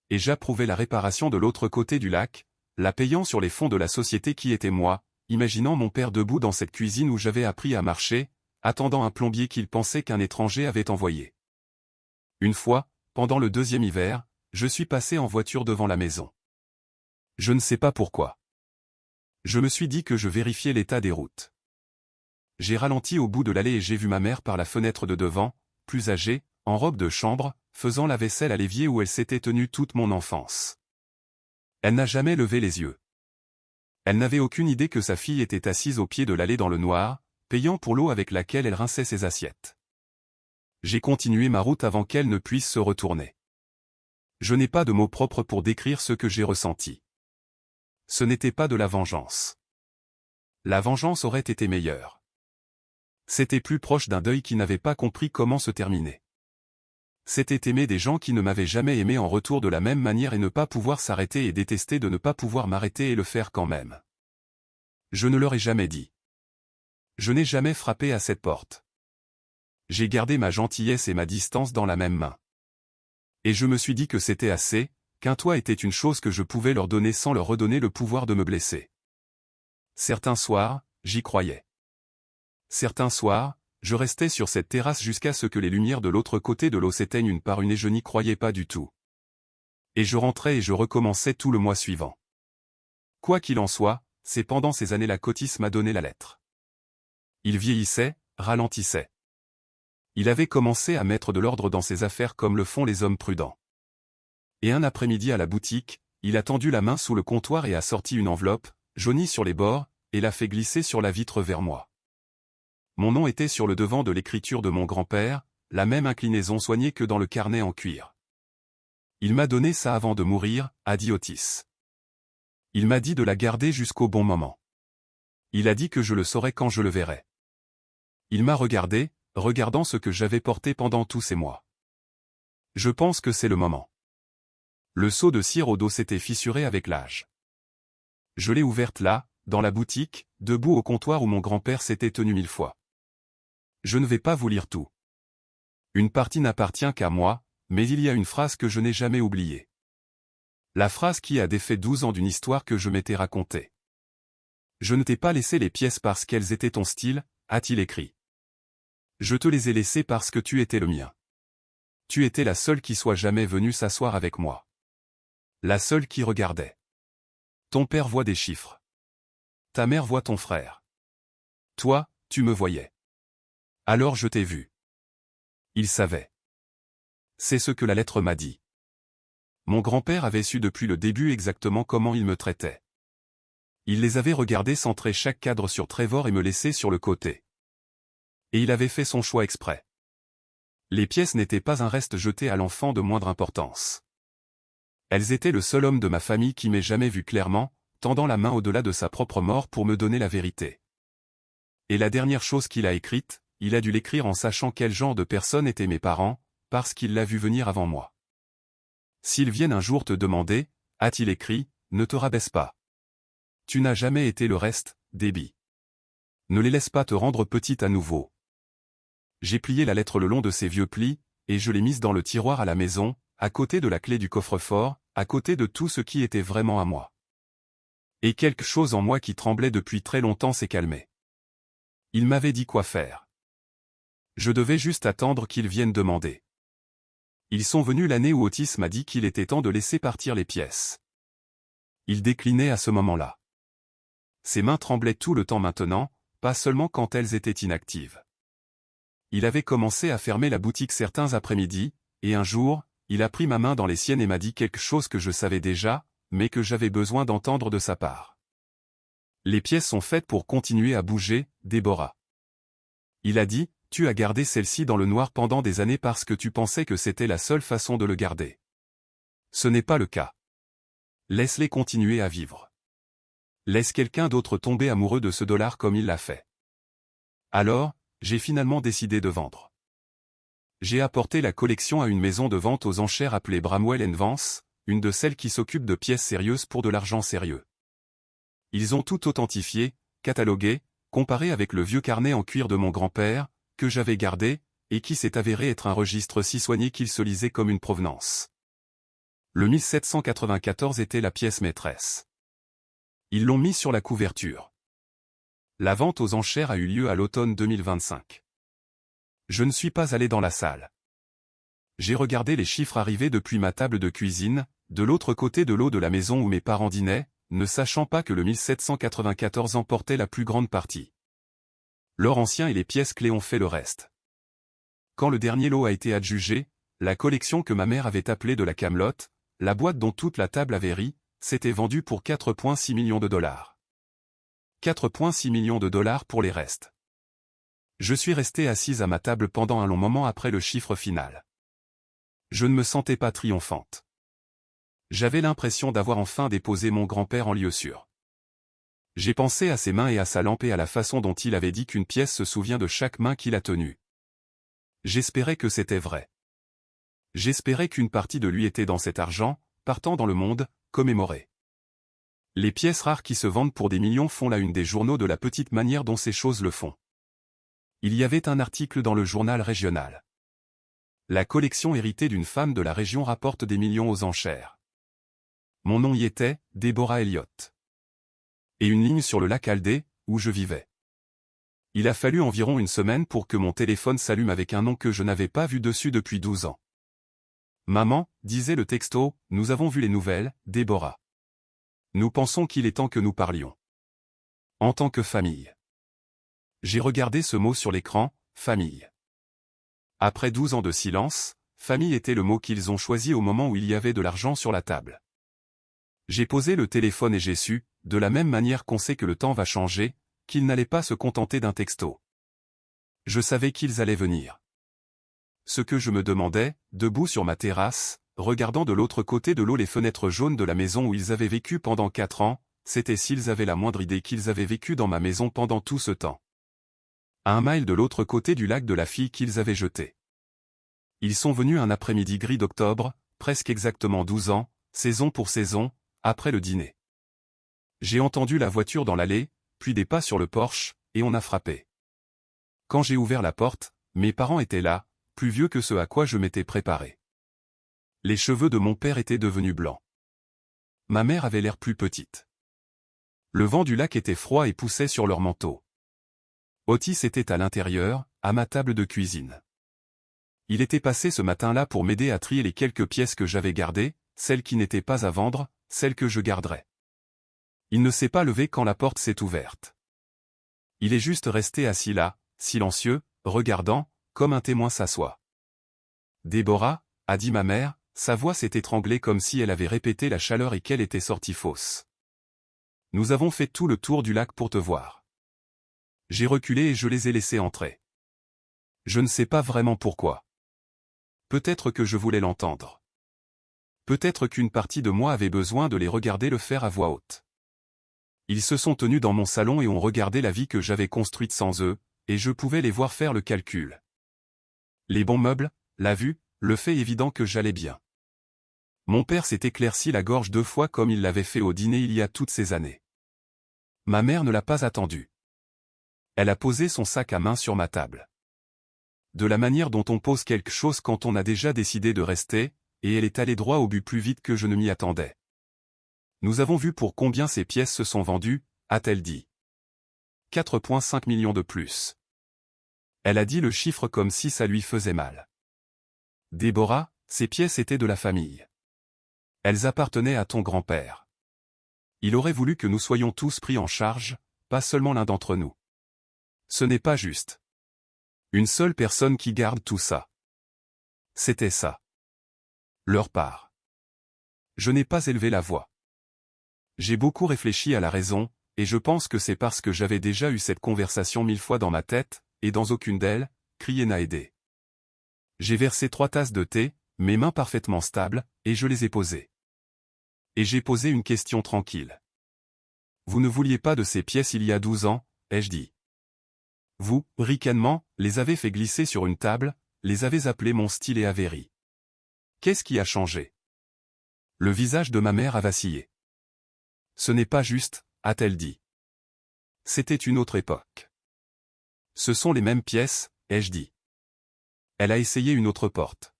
Et j'approuvais la réparation de l'autre côté du lac, la payant sur les fonds de la société qui était moi, imaginant mon père debout dans cette cuisine où j'avais appris à marcher, attendant un plombier qu'il pensait qu'un étranger avait envoyé. Une fois, pendant le 2e hiver, je suis passé en voiture devant la maison. Je ne sais pas pourquoi. Je me suis dit que je vérifiais l'état des routes. J'ai ralenti au bout de l'allée et j'ai vu ma mère par la fenêtre de devant, plus âgée, en robe de chambre, faisant la vaisselle à l'évier où elle s'était tenue toute mon enfance. Elle n'a jamais levé les yeux. Elle n'avait aucune idée que sa fille était assise au pied de l'allée dans le noir, payant pour l'eau avec laquelle elle rinçait ses assiettes. J'ai continué ma route avant qu'elle ne puisse se retourner. Je n'ai pas de mots propres pour décrire ce que j'ai ressenti. Ce n'était pas de la vengeance. La vengeance aurait été meilleure. C'était plus proche d'un deuil qui n'avait pas compris comment se terminer. C'était aimer des gens qui ne m'avaient jamais aimé en retour de la même manière et ne pas pouvoir s'arrêter et détester de ne pas pouvoir m'arrêter et le faire quand même. Je ne leur ai jamais dit. Je n'ai jamais frappé à cette porte. J'ai gardé ma gentillesse et ma distance dans la même main. Et je me suis dit que c'était assez, qu'un toit était une chose que je pouvais leur donner sans leur redonner le pouvoir de me blesser. Certains soirs, j'y croyais. Certains soirs, je restais sur cette terrasse jusqu'à ce que les lumières de l'autre côté de l'eau s'éteignent une par une et je n'y croyais pas du tout. Et je rentrais et je recommençais tout le mois suivant. Quoi qu'il en soit, c'est pendant ces années-là qu'Otis m'a donné la lettre. Il vieillissait, ralentissait. Il avait commencé à mettre de l'ordre dans ses affaires comme le font les hommes prudents. Et un après-midi à la boutique, il a tendu la main sous le comptoir et a sorti une enveloppe, jaunie sur les bords, et l'a fait glisser sur la vitre vers moi. Mon nom était sur le devant de l'écriture de mon grand-père, la même inclinaison soignée que dans le carnet en cuir. Il m'a donné ça avant de mourir, a dit Otis. Il m'a dit de la garder jusqu'au bon moment. Il a dit que je le saurais quand je le verrais. Il m'a regardé, regardant ce que j'avais porté pendant tous ces mois. Je pense que c'est le moment. Le seau de cire au dos s'était fissuré avec l'âge. Je l'ai ouverte là, dans la boutique, debout au comptoir où mon grand-père s'était tenu 1000 fois. Je ne vais pas vous lire tout. Une partie n'appartient qu'à moi, mais il y a une phrase que je n'ai jamais oubliée. La phrase qui a défait 12 ans d'une histoire que je m'étais racontée. Je ne t'ai pas laissé les pièces parce qu'elles étaient ton style, a-t-il écrit. Je te les ai laissées parce que tu étais le mien. Tu étais la seule qui soit jamais venue s'asseoir avec moi. La seule qui regardait. Ton père voit des chiffres. Ta mère voit ton frère. Toi, tu me voyais. Alors je t'ai vu. Il savait. C'est ce que la lettre m'a dit. Mon grand-père avait su depuis le début exactement comment il me traitait. Il les avait regardés centrer chaque cadre sur Trevor et me laisser sur le côté. Et il avait fait son choix exprès. Les pièces n'étaient pas un reste jeté à l'enfant de moindre importance. Elles étaient le seul homme de ma famille qui m'ait jamais vu clairement, tendant la main au-delà de sa propre mort pour me donner la vérité. Et la dernière chose qu'il a écrite, il a dû l'écrire en sachant quel genre de personnes étaient mes parents, parce qu'il l'a vu venir avant moi. S'ils viennent un jour te demander, a-t-il écrit, ne te rabaisse pas. Tu n'as jamais été le reste, Debbie. Ne les laisse pas te rendre petite à nouveau. J'ai plié la lettre le long de ses vieux plis, et je l'ai mise dans le tiroir à la maison, à côté de la clé du coffre-fort, à côté de tout ce qui était vraiment à moi. Et quelque chose en moi qui tremblait depuis très longtemps s'est calmé. Il m'avait dit quoi faire. Je devais juste attendre qu'ils viennent demander. Ils sont venus l'année où Otis m'a dit qu'il était temps de laisser partir les pièces. Il déclinait à ce moment-là. Ses mains tremblaient tout le temps maintenant, pas seulement quand elles étaient inactives. Il avait commencé à fermer la boutique certains après-midi, et un jour, il a pris ma main dans les siennes et m'a dit quelque chose que je savais déjà, mais que j'avais besoin d'entendre de sa part. Les pièces sont faites pour continuer à bouger, Déborah. Il a dit, tu as gardé celle-ci dans le noir pendant des années parce que tu pensais que c'était la seule façon de le garder. Ce n'est pas le cas. Laisse-les continuer à vivre. Laisse quelqu'un d'autre tomber amoureux de ce dollar comme il l'a fait. Alors, j'ai finalement décidé de vendre. J'ai apporté la collection à une maison de vente aux enchères appelée Bramwell & Vance, une de celles qui s'occupe de pièces sérieuses pour de l'argent sérieux. Ils ont tout authentifié, catalogué, comparé avec le vieux carnet en cuir de mon grand-père, que j'avais gardé, et qui s'est avéré être un registre si soigné qu'il se lisait comme une provenance. Le 1794 était la pièce maîtresse. Ils l'ont mis sur la couverture. La vente aux enchères a eu lieu à l'automne 2025. Je ne suis pas allé dans la salle. J'ai regardé les chiffres arriver depuis ma table de cuisine, de l'autre côté de l'eau de la maison où mes parents dînaient, ne sachant pas que le 1794 emportait la plus grande partie. L'or ancien et les pièces clés ont fait le reste. Quand le dernier lot a été adjugé, la collection que ma mère avait appelée de la Camelote, la boîte dont toute la table avait ri, s'était vendue pour 4,6 millions de dollars. 4,6 millions de dollars pour les restes. Je suis resté assise à ma table pendant un long moment après le chiffre final. Je ne me sentais pas triomphante. J'avais l'impression d'avoir enfin déposé mon grand-père en lieu sûr. J'ai pensé à ses mains et à sa lampe et à la façon dont il avait dit qu'une pièce se souvient de chaque main qu'il a tenue. J'espérais que c'était vrai. J'espérais qu'une partie de lui était dans cet argent, partant dans le monde, commémoré. Les pièces rares qui se vendent pour des millions font la une des journaux de la petite manière dont ces choses le font. Il y avait un article dans le journal régional. La collection héritée d'une femme de la région rapporte des millions aux enchères. Mon nom y était, Déborah Elliott. Et une ligne sur le lac Aldé, où je vivais. Il a fallu environ une semaine pour que mon téléphone s'allume avec un nom que je n'avais pas vu dessus depuis 12 ans. Maman, disait le texto, nous avons vu les nouvelles, Déborah. Nous pensons qu'il est temps que nous parlions. En tant que famille. J'ai regardé ce mot sur l'écran, famille. Après 12 ans de silence, famille était le mot qu'ils ont choisi au moment où il y avait de l'argent sur la table. J'ai posé le téléphone et j'ai su, de la même manière qu'on sait que le temps va changer, qu'ils n'allaient pas se contenter d'un texto. Je savais qu'ils allaient venir. Ce que je me demandais, debout sur ma terrasse, regardant de l'autre côté de l'eau les fenêtres jaunes de la maison où ils avaient vécu pendant 4 ans, c'était s'ils avaient la moindre idée qu'ils avaient vécu dans ma maison pendant tout ce temps. À 1 mile de l'autre côté du lac de la fille qu'ils avaient jetée. Ils sont venus un après-midi gris d'octobre, presque exactement 12 ans, saison pour saison, après le dîner. J'ai entendu la voiture dans l'allée, puis des pas sur le porche, et on a frappé. Quand j'ai ouvert la porte, mes parents étaient là, plus vieux que ce à quoi je m'étais préparé. Les cheveux de mon père étaient devenus blancs. Ma mère avait l'air plus petite. Le vent du lac était froid et poussait sur leur manteau. Otis était à l'intérieur, à ma table de cuisine. Il était passé ce matin-là pour m'aider à trier les quelques pièces que j'avais gardées, celles qui n'étaient pas à vendre, celles que je garderais. Il ne s'est pas levé quand la porte s'est ouverte. Il est juste resté assis là, silencieux, regardant, comme un témoin s'assoit. Déborah, a dit ma mère, sa voix s'est étranglée comme si elle avait répété la chaleur et qu'elle était sortie fausse. Nous avons fait tout le tour du lac pour te voir. J'ai reculé et je les ai laissés entrer. Je ne sais pas vraiment pourquoi. Peut-être que je voulais l'entendre. Peut-être qu'une partie de moi avait besoin de les regarder le faire à voix haute. Ils se sont tenus dans mon salon et ont regardé la vie que j'avais construite sans eux, et je pouvais les voir faire le calcul. Les bons meubles, la vue, le fait évident que j'allais bien. Mon père s'est éclairci la gorge 2 fois comme il l'avait fait au dîner il y a toutes ces années. Ma mère ne l'a pas attendu. Elle a posé son sac à main sur ma table. De la manière dont on pose quelque chose quand on a déjà décidé de rester, et elle est allée droit au but plus vite que je ne m'y attendais. Nous avons vu pour combien ces pièces se sont vendues, a-t-elle dit. 4,5 millions de plus. Elle a dit le chiffre comme si ça lui faisait mal. Déborah, ces pièces étaient de la famille. Elles appartenaient à ton grand-père. Il aurait voulu que nous soyons tous pris en charge, pas seulement l'un d'entre nous. Ce n'est pas juste. Une seule personne qui garde tout ça. C'était ça. Leur part. Je n'ai pas élevé la voix. J'ai beaucoup réfléchi à la raison, et je pense que c'est parce que j'avais déjà eu cette conversation 1000 fois dans ma tête, et dans aucune d'elles, crier n'a aidé. J'ai versé 3 tasses de thé, mes mains parfaitement stables, et je les ai posées. Et j'ai posé une question tranquille. Vous ne vouliez pas de ces pièces il y a 12 ans, ai-je dit. Vous, ricanement, les avez fait glisser sur une table, les avez appelés mon style et Avery. Qu'est-ce qui a changé? Le visage de ma mère a vacillé. Ce n'est pas juste, a-t-elle dit. C'était une autre époque. Ce sont les mêmes pièces, ai-je dit. Elle a essayé une autre porte.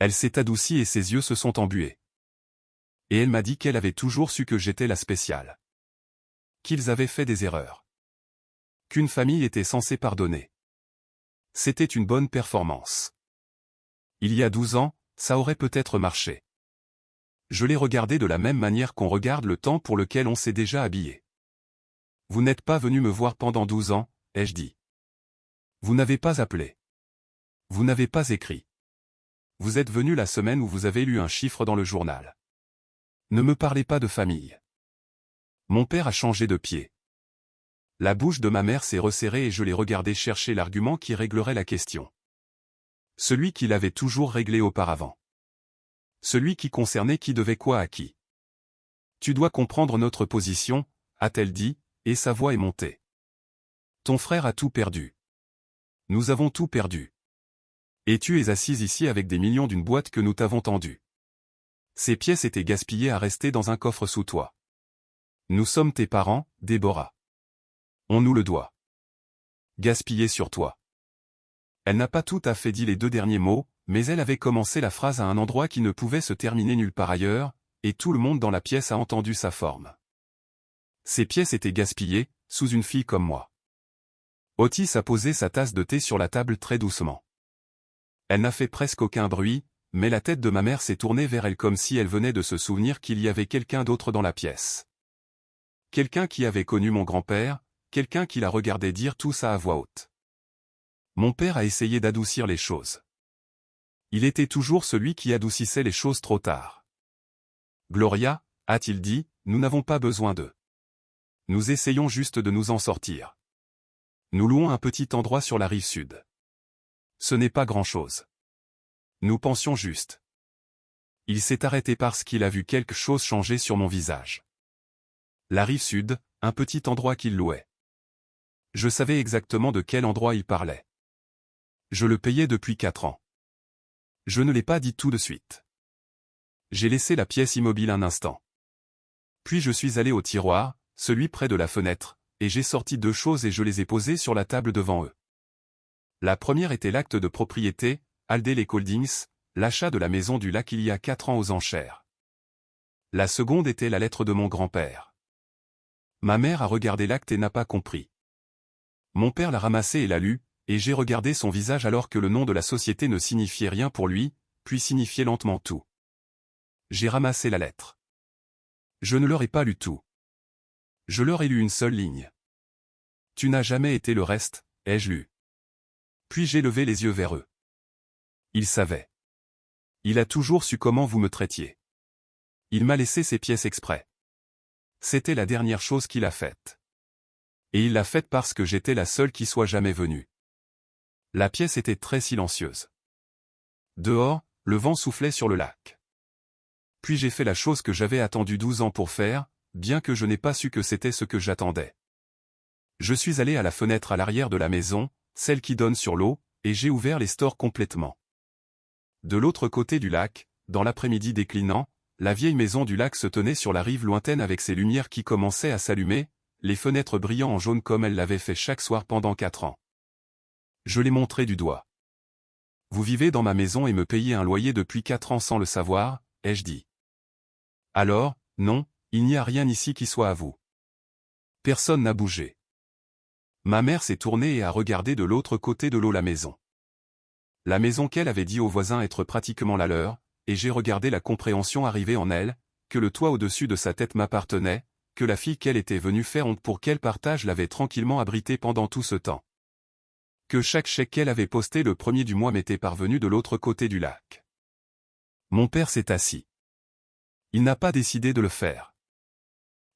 Elle s'est adoucie et ses yeux se sont embués. Et elle m'a dit qu'elle avait toujours su que j'étais la spéciale. Qu'ils avaient fait des erreurs. Qu'une famille était censée pardonner. C'était une bonne performance. Il y a 12 ans, ça aurait peut-être marché. Je l'ai regardé de la même manière qu'on regarde le temps pour lequel on s'est déjà habillé. Vous n'êtes pas venu me voir pendant 12 ans, ai-je dit. Vous n'avez pas appelé. Vous n'avez pas écrit. Vous êtes venu la semaine où vous avez lu un chiffre dans le journal. Ne me parlez pas de famille. Mon père a changé de pied. La bouche de ma mère s'est resserrée et je l'ai regardé chercher l'argument qui réglerait la question. Celui qui l'avait toujours réglé auparavant. Celui qui concernait qui devait quoi à qui. Tu dois comprendre notre position, a-t-elle dit, et sa voix est montée. Ton frère a tout perdu. Nous avons tout perdu. Et tu es assise ici avec des millions d'une boîte que nous t'avons tendue. Ces pièces étaient gaspillées à rester dans un coffre sous toi. Nous sommes tes parents, Déborah. On nous le doit. Gaspillé sur toi. Elle n'a pas tout à fait dit les 2 derniers mots, mais elle avait commencé la phrase à un endroit qui ne pouvait se terminer nulle part ailleurs, et tout le monde dans la pièce a entendu sa forme. Ces pièces étaient gaspillées, sous une fille comme moi. Otis a posé sa tasse de thé sur la table très doucement. Elle n'a fait presque aucun bruit, mais la tête de ma mère s'est tournée vers elle comme si elle venait de se souvenir qu'il y avait quelqu'un d'autre dans la pièce. Quelqu'un qui avait connu mon grand-père, quelqu'un qui la regardait dire tout ça à voix haute. Mon père a essayé d'adoucir les choses. Il était toujours celui qui adoucissait les choses trop tard. Gloria, a-t-il dit, nous n'avons pas besoin d'eux. Nous essayons juste de nous en sortir. Nous louons un petit endroit sur la rive sud. Ce n'est pas grand-chose. Nous pensions juste. Il s'est arrêté parce qu'il a vu quelque chose changer sur mon visage. La rive sud, un petit endroit qu'il louait. Je savais exactement de quel endroit il parlait. Je le payais depuis 4 ans. Je ne l'ai pas dit tout de suite. J'ai laissé la pièce immobile un instant. Puis je suis allé au tiroir, celui près de la fenêtre, et j'ai sorti 2 choses et je les ai posées sur la table devant eux. La première était l'acte de propriété, Aldel & Holdings, l'achat de la maison du lac il y a 4 ans aux enchères. La seconde était la lettre de mon grand-père. Ma mère a regardé l'acte et n'a pas compris. Mon père l'a ramassé et l'a lu, et j'ai regardé son visage alors que le nom de la société ne signifiait rien pour lui, puis signifiait lentement tout. J'ai ramassé la lettre. Je ne leur ai pas lu tout. Je leur ai lu une seule ligne. Tu n'as jamais été le reste, ai-je lu. Puis j'ai levé les yeux vers eux. Il savait. Il a toujours su comment vous me traitiez. Il m'a laissé ces pièces exprès. C'était la dernière chose qu'il a faite. Et il l'a faite parce que j'étais la seule qui soit jamais venue. La pièce était très silencieuse. Dehors, le vent soufflait sur le lac. Puis j'ai fait la chose que j'avais attendu 12 ans pour faire, bien que je n'ai pas su que c'était ce que j'attendais. Je suis allé à la fenêtre à l'arrière de la maison, celle qui donne sur l'eau, et j'ai ouvert les stores complètement. De l'autre côté du lac, dans l'après-midi déclinant, la vieille maison du lac se tenait sur la rive lointaine avec ses lumières qui commençaient à s'allumer, les fenêtres brillant en jaune comme elle l'avait fait chaque soir pendant 4 ans. Je l'ai montré du doigt. Vous vivez dans ma maison et me payez un loyer depuis 4 ans sans le savoir, ai-je dit. Alors, non, il n'y a rien ici qui soit à vous. Personne n'a bougé. Ma mère s'est tournée et a regardé de l'autre côté de l'eau la maison. La maison qu'elle avait dit aux voisins être pratiquement la leur, et j'ai regardé la compréhension arriver en elle, que le toit au-dessus de sa tête m'appartenait, que la fille qu'elle était venue faire honte pour quel partage l'avait tranquillement abritée pendant tout ce temps. Que chaque chèque qu'elle avait posté le premier du mois m'était parvenu de l'autre côté du lac. Mon père s'est assis. Il n'a pas décidé de le faire.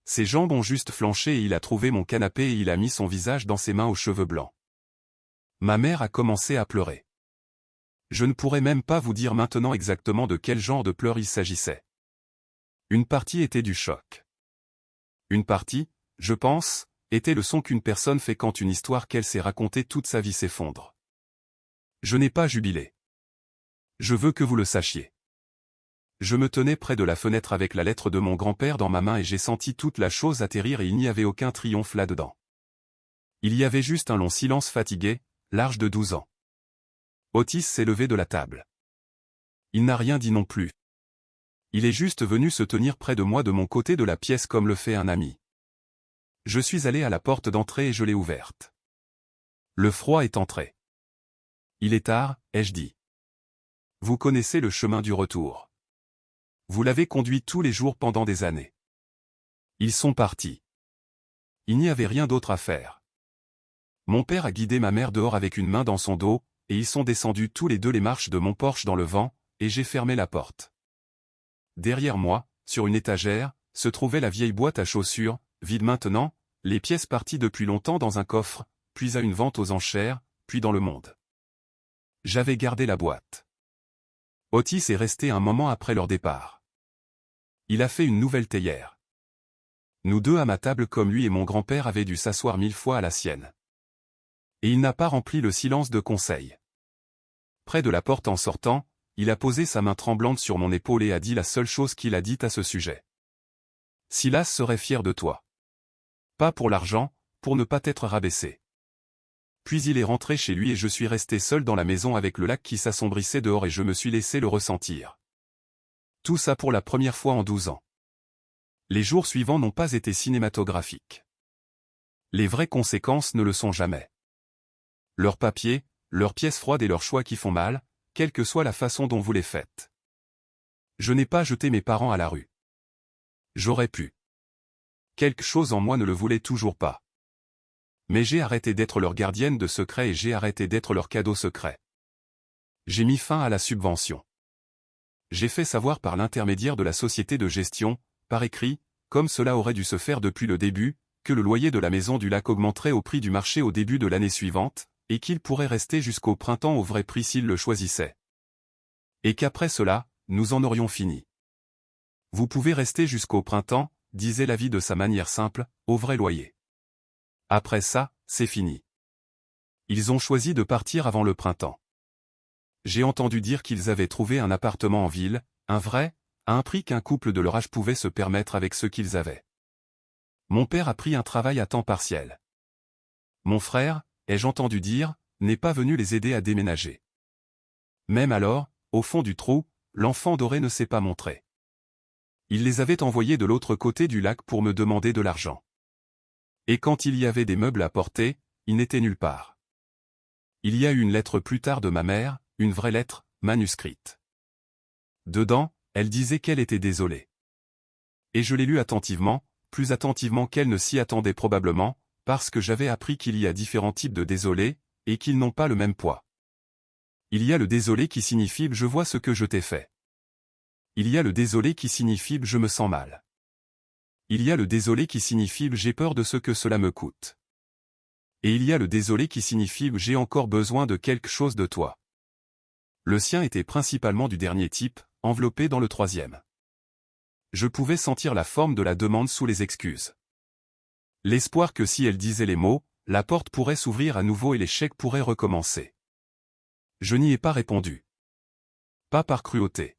Ses jambes ont juste flanché et il a trouvé mon canapé et il a mis son visage dans ses mains aux cheveux blancs. Ma mère a commencé à pleurer. Je ne pourrais même pas vous dire maintenant exactement de quel genre de pleurs il s'agissait. Une partie était du choc. Une partie, je pense, était le son qu'une personne fait quand une histoire qu'elle s'est racontée toute sa vie s'effondre. Je n'ai pas jubilé. Je veux que vous le sachiez. Je me tenais près de la fenêtre avec la lettre de mon grand-père dans ma main et j'ai senti toute la chose atterrir et il n'y avait aucun triomphe là-dedans. Il y avait juste un long silence fatigué, large de 12 ans. Otis s'est levé de la table. Il n'a rien dit non plus. Il est juste venu se tenir près de moi de mon côté de la pièce comme le fait un ami. Je suis allé à la porte d'entrée et je l'ai ouverte. Le froid est entré. Il est tard, ai-je dit. Vous connaissez le chemin du retour. Vous l'avez conduit tous les jours pendant des années. Ils sont partis. Il n'y avait rien d'autre à faire. Mon père a guidé ma mère dehors avec une main dans son dos, et ils sont descendus tous les deux les marches de mon porche dans le vent, et j'ai fermé la porte. Derrière moi, sur une étagère, se trouvait la vieille boîte à chaussures, vide maintenant, les pièces parties depuis longtemps dans un coffre, puis à une vente aux enchères, puis dans le monde. J'avais gardé la boîte. Otis est resté un moment après leur départ. Il a fait une nouvelle théière. Nous deux à ma table comme lui et mon grand-père avaient dû s'asseoir 1000 fois à la sienne. Et il n'a pas rempli le silence de conseil. Près de la porte en sortant, il a posé sa main tremblante sur mon épaule et a dit la seule chose qu'il a dite à ce sujet. Silas serait fier de toi. Pas pour l'argent, pour ne pas t'être rabaissé. Puis il est rentré chez lui et je suis resté seul dans la maison avec le lac qui s'assombrissait dehors et je me suis laissé le ressentir. Tout ça pour la première fois en 12 ans. Les jours suivants n'ont pas été cinématographiques. Les vraies conséquences ne le sont jamais. Leurs papiers, leurs pièces froides et leurs choix qui font mal, quelle que soit la façon dont vous les faites. Je n'ai pas jeté mes parents à la rue. J'aurais pu. Quelque chose en moi ne le voulait toujours pas. Mais j'ai arrêté d'être leur gardienne de secret et j'ai arrêté d'être leur cadeau secret. J'ai mis fin à la subvention. J'ai fait savoir par l'intermédiaire de la société de gestion, par écrit, comme cela aurait dû se faire depuis le début, que le loyer de la maison du lac augmenterait au prix du marché au début de l'année suivante, et qu'il pourrait rester jusqu'au printemps au vrai prix s'il le choisissait. Et qu'après cela, nous en aurions fini. Vous pouvez rester jusqu'au printemps, disait l'avis de sa manière simple, au vrai loyer. Après ça, c'est fini. Ils ont choisi de partir avant le printemps. J'ai entendu dire qu'ils avaient trouvé un appartement en ville, un vrai, à un prix qu'un couple de leur âge pouvait se permettre avec ce qu'ils avaient. Mon père a pris un travail à temps partiel. Mon frère, ai-je entendu dire, n'est pas venu les aider à déménager. Même alors, au fond du trou, l'enfant doré ne s'est pas montré. Il les avait envoyés de l'autre côté du lac pour me demander de l'argent. Et quand il y avait des meubles à porter, ils n'étaient nulle part. Il y a eu une lettre plus tard de ma mère, une vraie lettre, manuscrite. Dedans, elle disait qu'elle était désolée. Et je l'ai lue attentivement, plus attentivement qu'elle ne s'y attendait probablement, parce que j'avais appris qu'il y a différents types de désolés, et qu'ils n'ont pas le même poids. Il y a le désolé qui signifie « je vois ce que je t'ai fait ». Il y a le désolé qui signifie « je me sens mal ». Il y a le désolé qui signifie « j'ai peur de ce que cela me coûte ». Et il y a le désolé qui signifie « j'ai encore besoin de quelque chose de toi ». Le sien était principalement du dernier type, enveloppé dans le troisième. Je pouvais sentir la forme de la demande sous les excuses. L'espoir que si elle disait les mots, la porte pourrait s'ouvrir à nouveau et les chèques pourraient recommencer. Je n'y ai pas répondu. Pas par cruauté.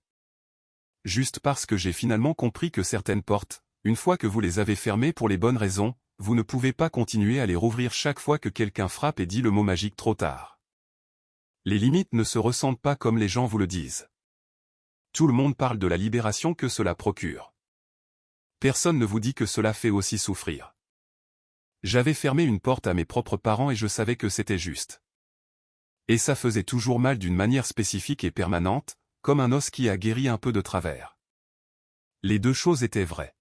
Juste parce que j'ai finalement compris que certaines portes, une fois que vous les avez fermées pour les bonnes raisons, vous ne pouvez pas continuer à les rouvrir chaque fois que quelqu'un frappe et dit le mot magique trop tard. Les limites ne se ressentent pas comme les gens vous le disent. Tout le monde parle de la libération que cela procure. Personne ne vous dit que cela fait aussi souffrir. J'avais fermé une porte à mes propres parents et je savais que c'était juste. Et ça faisait toujours mal d'une manière spécifique et permanente, comme un os qui a guéri un peu de travers. Les deux choses étaient vraies.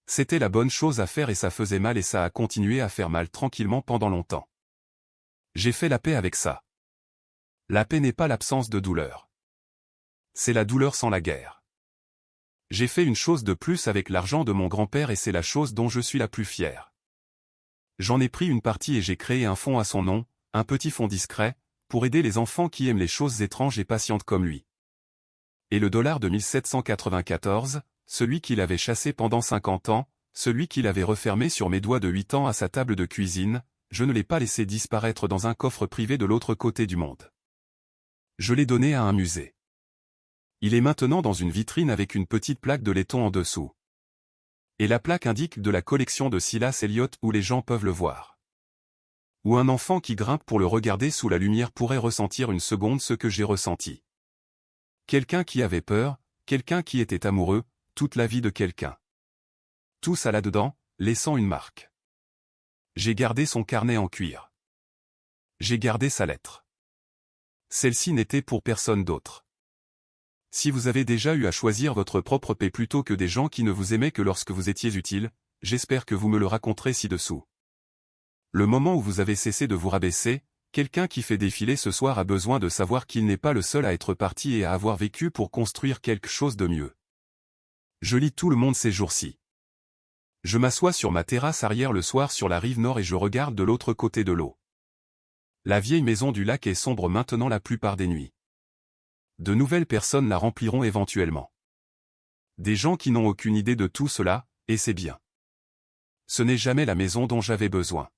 C'était la bonne chose à faire et ça faisait mal et ça a continué à faire mal tranquillement pendant longtemps. J'ai fait la paix avec ça. La paix n'est pas l'absence de douleur. C'est la douleur sans la guerre. J'ai fait une chose de plus avec l'argent de mon grand-père et c'est la chose dont je suis la plus fière. J'en ai pris une partie et j'ai créé un fonds à son nom, un petit fonds discret, pour aider les enfants qui aiment les choses étranges et patientes comme lui. Et le dollar de 1794, celui qu'il avait chassé pendant 50 ans, celui qu'il avait refermé sur mes doigts de 8 ans à sa table de cuisine, je ne l'ai pas laissé disparaître dans un coffre privé de l'autre côté du monde. Je l'ai donné à un musée. Il est maintenant dans une vitrine avec une petite plaque de laiton en dessous. Et la plaque indique de la collection de Silas Elliott où les gens peuvent le voir. Où un enfant qui grimpe pour le regarder sous la lumière pourrait ressentir une seconde ce que j'ai ressenti. Quelqu'un qui avait peur, quelqu'un qui était amoureux, toute la vie de quelqu'un. Tout ça là-dedans, laissant une marque. J'ai gardé son carnet en cuir. J'ai gardé sa lettre. Celle-ci n'était pour personne d'autre. Si vous avez déjà eu à choisir votre propre paix plutôt que des gens qui ne vous aimaient que lorsque vous étiez utile, j'espère que vous me le raconterez ci-dessous. Le moment où vous avez cessé de vous rabaisser, quelqu'un qui fait défiler ce soir a besoin de savoir qu'il n'est pas le seul à être parti et à avoir vécu pour construire quelque chose de mieux. Je lis tout le monde ces jours-ci. Je m'assois sur ma terrasse arrière le soir sur la rive nord et je regarde de l'autre côté de l'eau. La vieille maison du lac est sombre maintenant la plupart des nuits. De nouvelles personnes la rempliront éventuellement. Des gens qui n'ont aucune idée de tout cela, et c'est bien. Ce n'est jamais la maison dont j'avais besoin.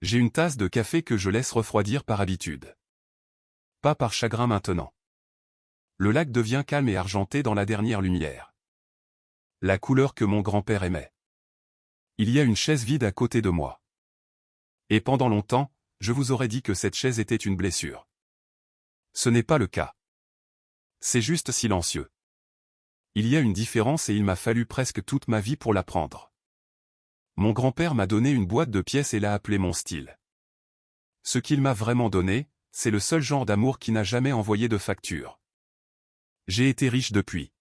J'ai une tasse de café que je laisse refroidir par habitude. Pas par chagrin maintenant. Le lac devient calme et argenté dans la dernière lumière. La couleur que mon grand-père aimait. Il y a une chaise vide à côté de moi. Et pendant longtemps, je vous aurais dit que cette chaise était une blessure. Ce n'est pas le cas. C'est juste silencieux. Il y a une différence et il m'a fallu presque toute ma vie pour l'apprendre. Mon grand-père m'a donné une boîte de pièces et l'a appelée mon style. Ce qu'il m'a vraiment donné, c'est le seul genre d'amour qui n'a jamais envoyé de facture. J'ai été riche depuis.